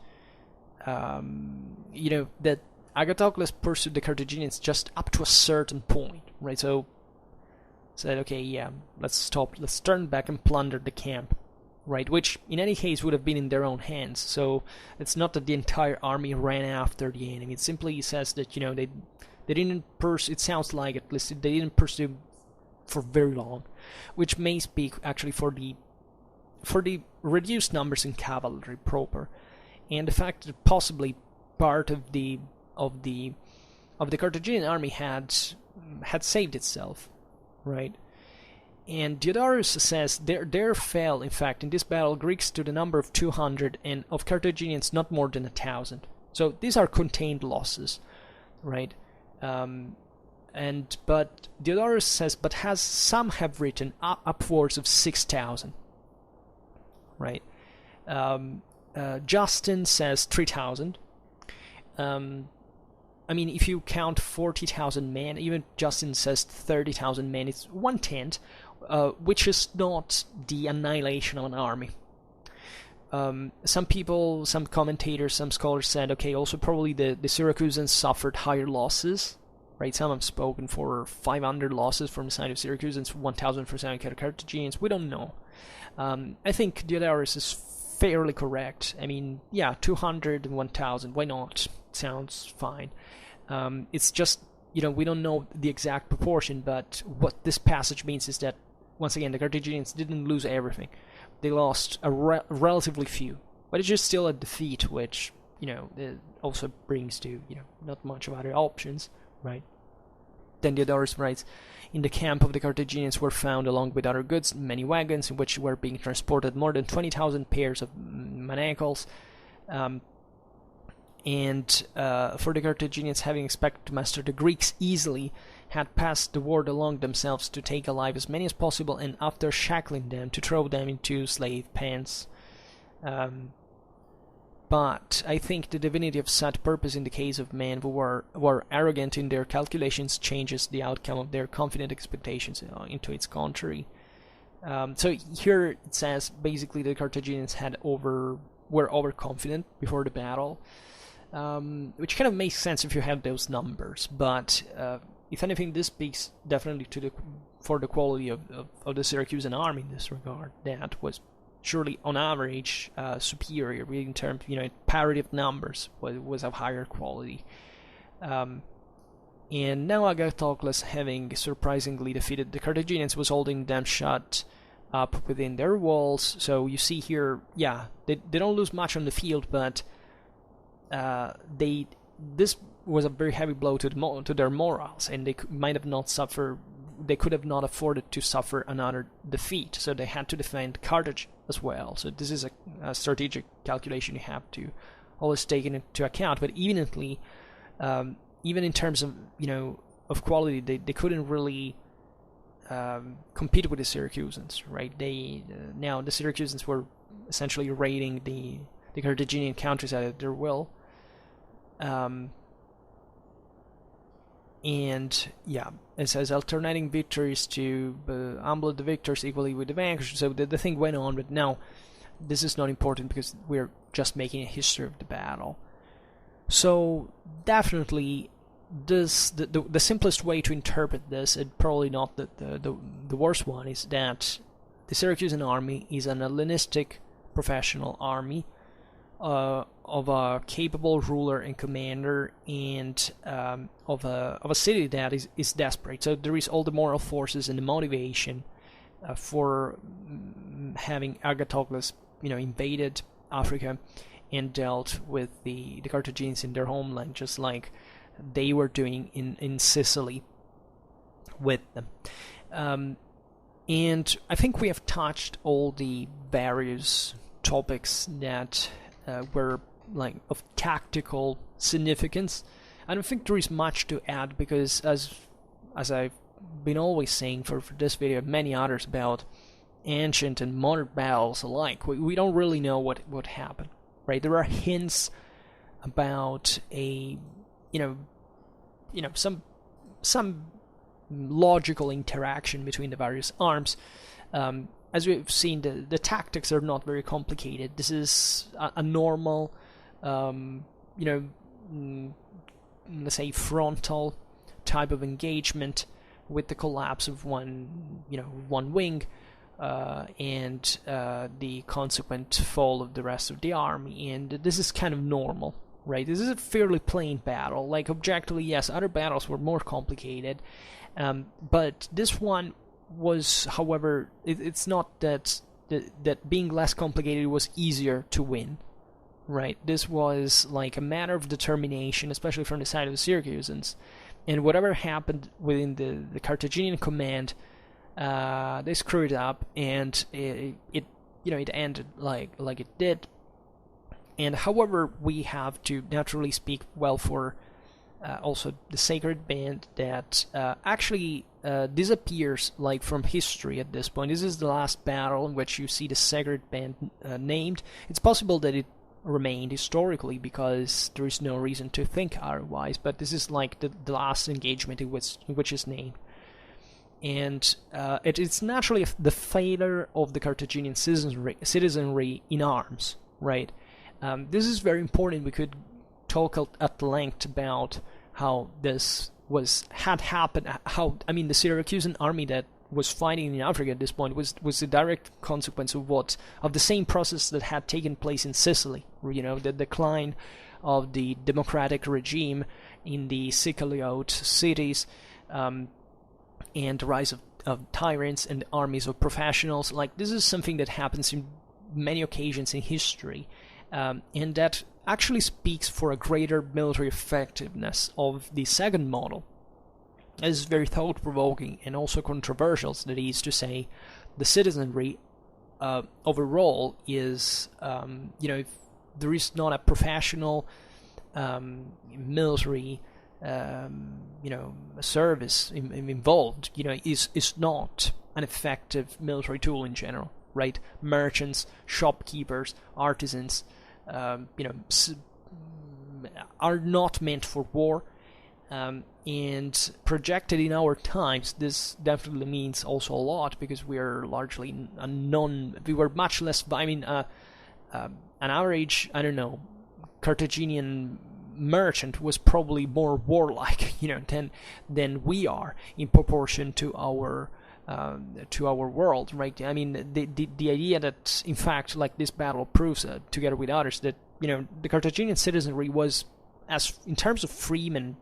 that Agathocles pursued the Carthaginians just up to a certain point, right? So, said, okay, yeah, let's stop, let's turn back and plunder the camp, right? Which, in any case, would have been in their own hands. So, it's not that the entire army ran after the enemy. It simply says that, they didn't pursue, it sounds like at least, they didn't pursue for very long, which may speak actually for the reduced numbers in cavalry proper, and the fact that possibly part of the Carthaginian army had saved itself, right? And Diodorus says there fell, in fact, in this battle, Greeks to the number of 200, and of Carthaginians not more than 1,000. So these are contained losses, right? But Diodorus says, but some have written upwards of 6,000. Right, Justin says 3,000. If you count 40,000 men, even Justin says 30,000 men. It's 1/10, which is not the annihilation of an army. Some people, some commentators, some scholars said, okay, also probably the Syracusans suffered higher losses. Right, some have spoken for 500 losses from the side of Syracusans, 1,000 from the side of Carthaginians. We don't know. I think Diodorus is fairly correct. 200 and 1,000, why not? Sounds fine. It's just, we don't know the exact proportion, but what this passage means is that, once again, the Carthaginians didn't lose everything. They lost a relatively few, but it's just still a defeat, which, it also brings to, not much of other options, right? Then Diodorus writes, in the camp of the Carthaginians were found, along with other goods, many wagons in which were being transported more than 20,000 pairs of manacles. For the Carthaginians, having expected to master the Greeks easily, had passed the word along themselves to take alive as many as possible, and after shackling them, to throw them into slave pens. But I think the divinity of such purpose in the case of men who were arrogant in their calculations changes the outcome of their confident expectations into its contrary. So here it says basically the Carthaginians were overconfident before the battle, which kind of makes sense if you have those numbers. But if anything, this speaks definitely for the quality of the Syracusan army in this regard. That was surely on average superior in terms, parity of numbers was of higher quality. And now Agathocles, having surprisingly defeated the Carthaginians, was holding them shut up within their walls. So you see here, yeah, they don't lose much on the field, but this was a very heavy blow to their morals, and they might have not suffered. They could have not afforded to suffer another defeat, so they had to defend Carthage as well. So this is a strategic calculation you have to always take into account. But evidently, even in terms of of quality, they couldn't really compete with the Syracusans, right? Now the Syracusans were essentially raiding the Carthaginian countryside at their will. And yeah, it says alternating victories to humble the victors equally with the vanquished. So the thing went on, but now this is not important because we're just making a history of the battle. So definitely, the simplest way to interpret this, and probably not the worst one, is that the Syracusan army is an Hellenistic professional army of a capable ruler and commander, and of a city that is desperate. So there is all the moral forces and the motivation for having Agathocles, invaded Africa and dealt with the Carthaginians in their homeland, just like they were doing in Sicily with them. And I think we have touched all the various topics that were of tactical significance. I don't think there is much to add, because as I've been always saying for this video and many others about ancient and modern battles alike, we don't really know what happened, right? There are hints about some logical interaction between the various arms. As we've seen, the tactics are not very complicated. This is a normal, let's say frontal type of engagement with the collapse of one wing, and the consequent fall of the rest of the army. And this is kind of normal, right? This is a fairly plain battle. Like, objectively, yes, other battles were more complicated, but this one was, however, it's not that being less complicated was easier to win, right? This was like a matter of determination, especially from the side of the Syracusans, and whatever happened within the Carthaginian command, they screwed up, and it ended like it did. And however, we have to naturally speak well for also the sacred band that actually disappears from history at this point. This is the last battle in which you see the sacred band named. It's possible that it remained historically, because there is no reason to think otherwise, but this is like the last engagement in which is named. And it's naturally the failure of the Carthaginian citizenry in arms, right? This is very important. We could talk at length about how this had happened. How, I mean, the Syracusan army that was fighting in Africa at this point was the direct consequence of the same process that had taken place in Sicily. The decline of the democratic regime in the Siciliote cities, and the rise of tyrants and armies of professionals. Like, this is something that happens in many occasions in history, and that actually speaks for a greater military effectiveness of the second model. It is very thought-provoking and also controversial. That is to say, the citizenry overall is, if there is not a professional military service involved, is not an effective military tool in general, right? Merchants, shopkeepers, artisans, are not meant for war, and projected in our times, this definitely means also a lot, because we are largely we were much less, an average, Carthaginian merchant was probably more warlike, than we are in proportion to our world, right? I mean, the idea that, in fact, like this battle proves, together with others, that the Carthaginian citizenry was, as in terms of freemen,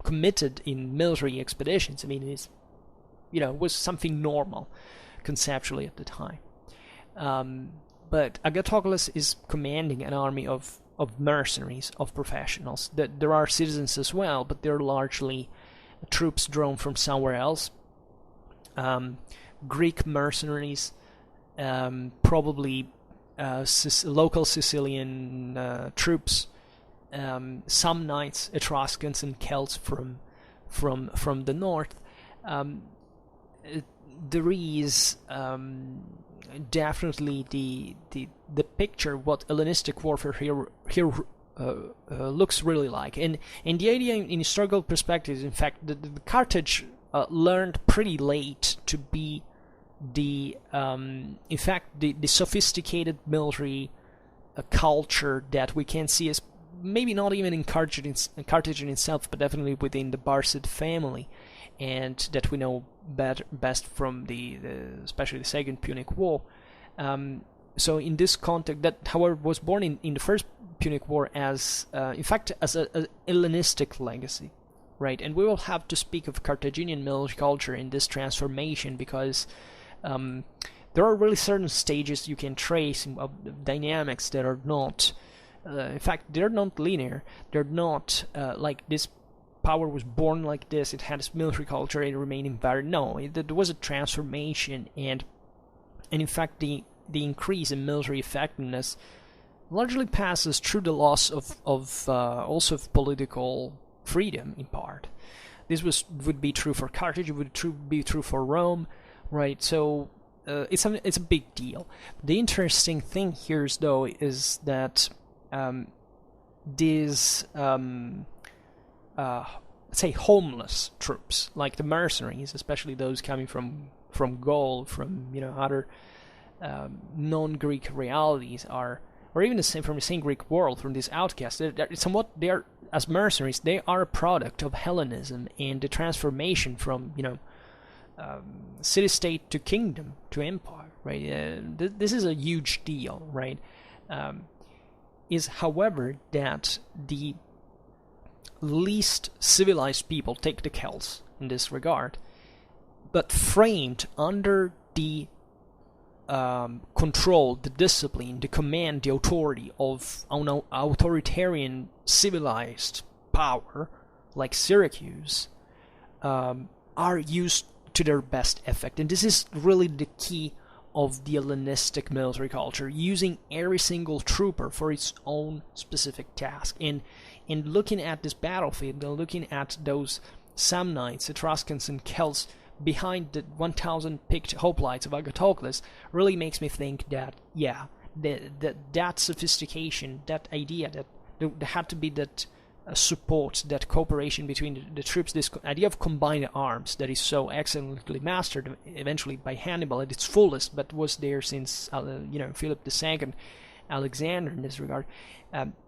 committed in military expeditions. I mean, was something normal conceptually at the time. But Agathocles is commanding an army of mercenaries, of professionals. There are citizens as well, but they're largely troops drawn from somewhere else. Greek mercenaries, probably local Sicilian troops, some knights, Etruscans and Celts from the north. There is definitely the picture what Hellenistic warfare here looks really like, and the idea in historical perspective, in fact, the Carthage learned pretty late to be the sophisticated military culture that we can see as maybe not even in Carthage in itself, but definitely within the Barcid family, and that we know best from especially the Second Punic War. So in this context, that however was born in the First Punic War as in fact as a Hellenistic legacy, right? And we will have to speak of Carthaginian military culture in this transformation, because there are really certain stages you can trace of dynamics that are not, in fact, they're not linear. They're not like this power was born like this, it had its military culture, it remained invariant. No, there was a transformation, and in fact the increase in military effectiveness largely passes through the loss of also of political freedom in part. This would be true for Carthage, it would be true for Rome, right? So it's a big deal. The interesting thing here though is that these let's say homeless troops, like the mercenaries, especially those coming from Gaul, from other non-Greek realities, or even from the same Greek world, from these outcasts, they're as mercenaries, they are a product of Hellenism and the transformation from city-state to kingdom to empire, right? This is a huge deal, right? Is however that the least civilized people, take the Celts in this regard, but framed under the control, the discipline, the command, the authority of an authoritarian civilized power like Syracuse, are used to their best effect. And this is really the key of the Hellenistic military culture, using every single trooper for its own specific task. And looking at this battlefield, and looking at those Samnites, Etruscans, and Celts behind the 1,000 picked hoplites of Agathocles really makes me think that, yeah, that sophistication, that idea that there had to be that support, that cooperation between the troops, this idea of combined arms that is so excellently mastered eventually by Hannibal at its fullest, but was there since Philip II, Alexander in this regard,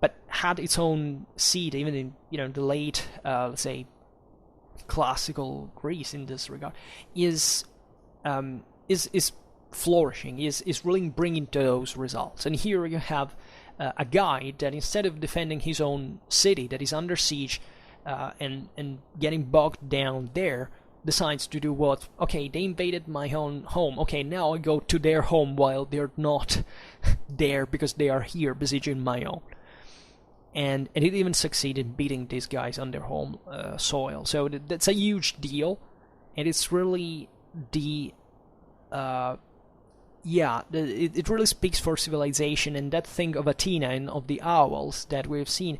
but had its own seed even in the late let's say classical Greece in this regard, is flourishing, is really bringing those results. And here you have a guy that instead of defending his own city that is under siege and getting bogged down there, decides to do what? Okay, they invaded my own home. Okay, now I go to their home while they're not there because they are here besieging my own. And it even succeeded in beating these guys on their home soil. So that's a huge deal, and it's really it really speaks for civilization. And that thing of Athena and of the owls that we've seen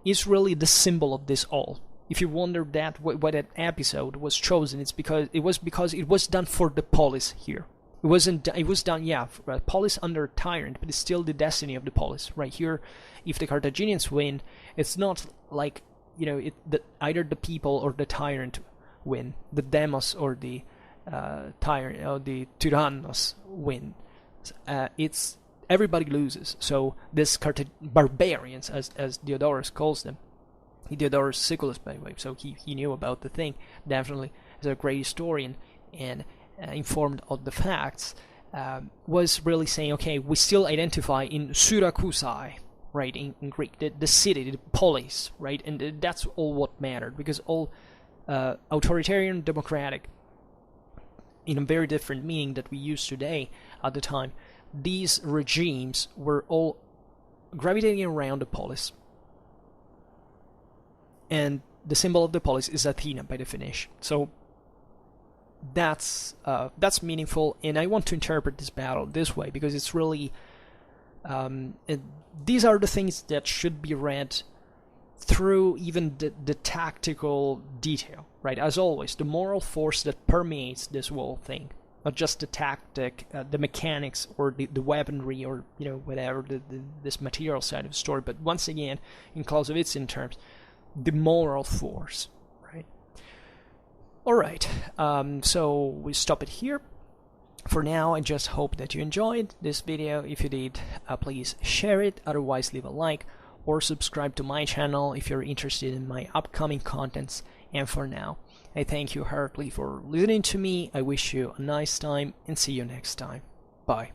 is really the symbol of this all. If you wonder that why that episode was chosen, it's because it was done for the polis here. It was done, for a polis under a tyrant, but it's still the destiny of the polis. Right here, if the Carthaginians win, it's not like, either the people or the tyrant win, the demos or the tyrant or the tyrannos win. It's everybody loses. So this barbarians, as Diodorus calls them, Diodorus Siculus, by the way, so he knew about the thing, definitely is a great historian and informed of the facts, was really saying, okay, we still identify in Syracusae, right, in Greek, the city, the polis, right, and that's all what mattered, because all authoritarian democratic in a very different meaning that we use today at the time, these regimes were all gravitating around the polis. And the symbol of the polis is Athena by definition. So that's meaningful, and I want to interpret this battle this way because it's really these are the things that should be read through even the tactical detail, right? As always, the moral force that permeates this whole thing, not just the tactic, the mechanics, or the weaponry, or whatever this material side of the story. But once again, in Clausewitzian terms, the moral force, right? All right, so we stop it here. For now, I just hope that you enjoyed this video. If you did, please share it. Otherwise, leave a like or subscribe to my channel if you're interested in my upcoming contents. And for now, I thank you heartily for listening to me. I wish you a nice time and see you next time. Bye.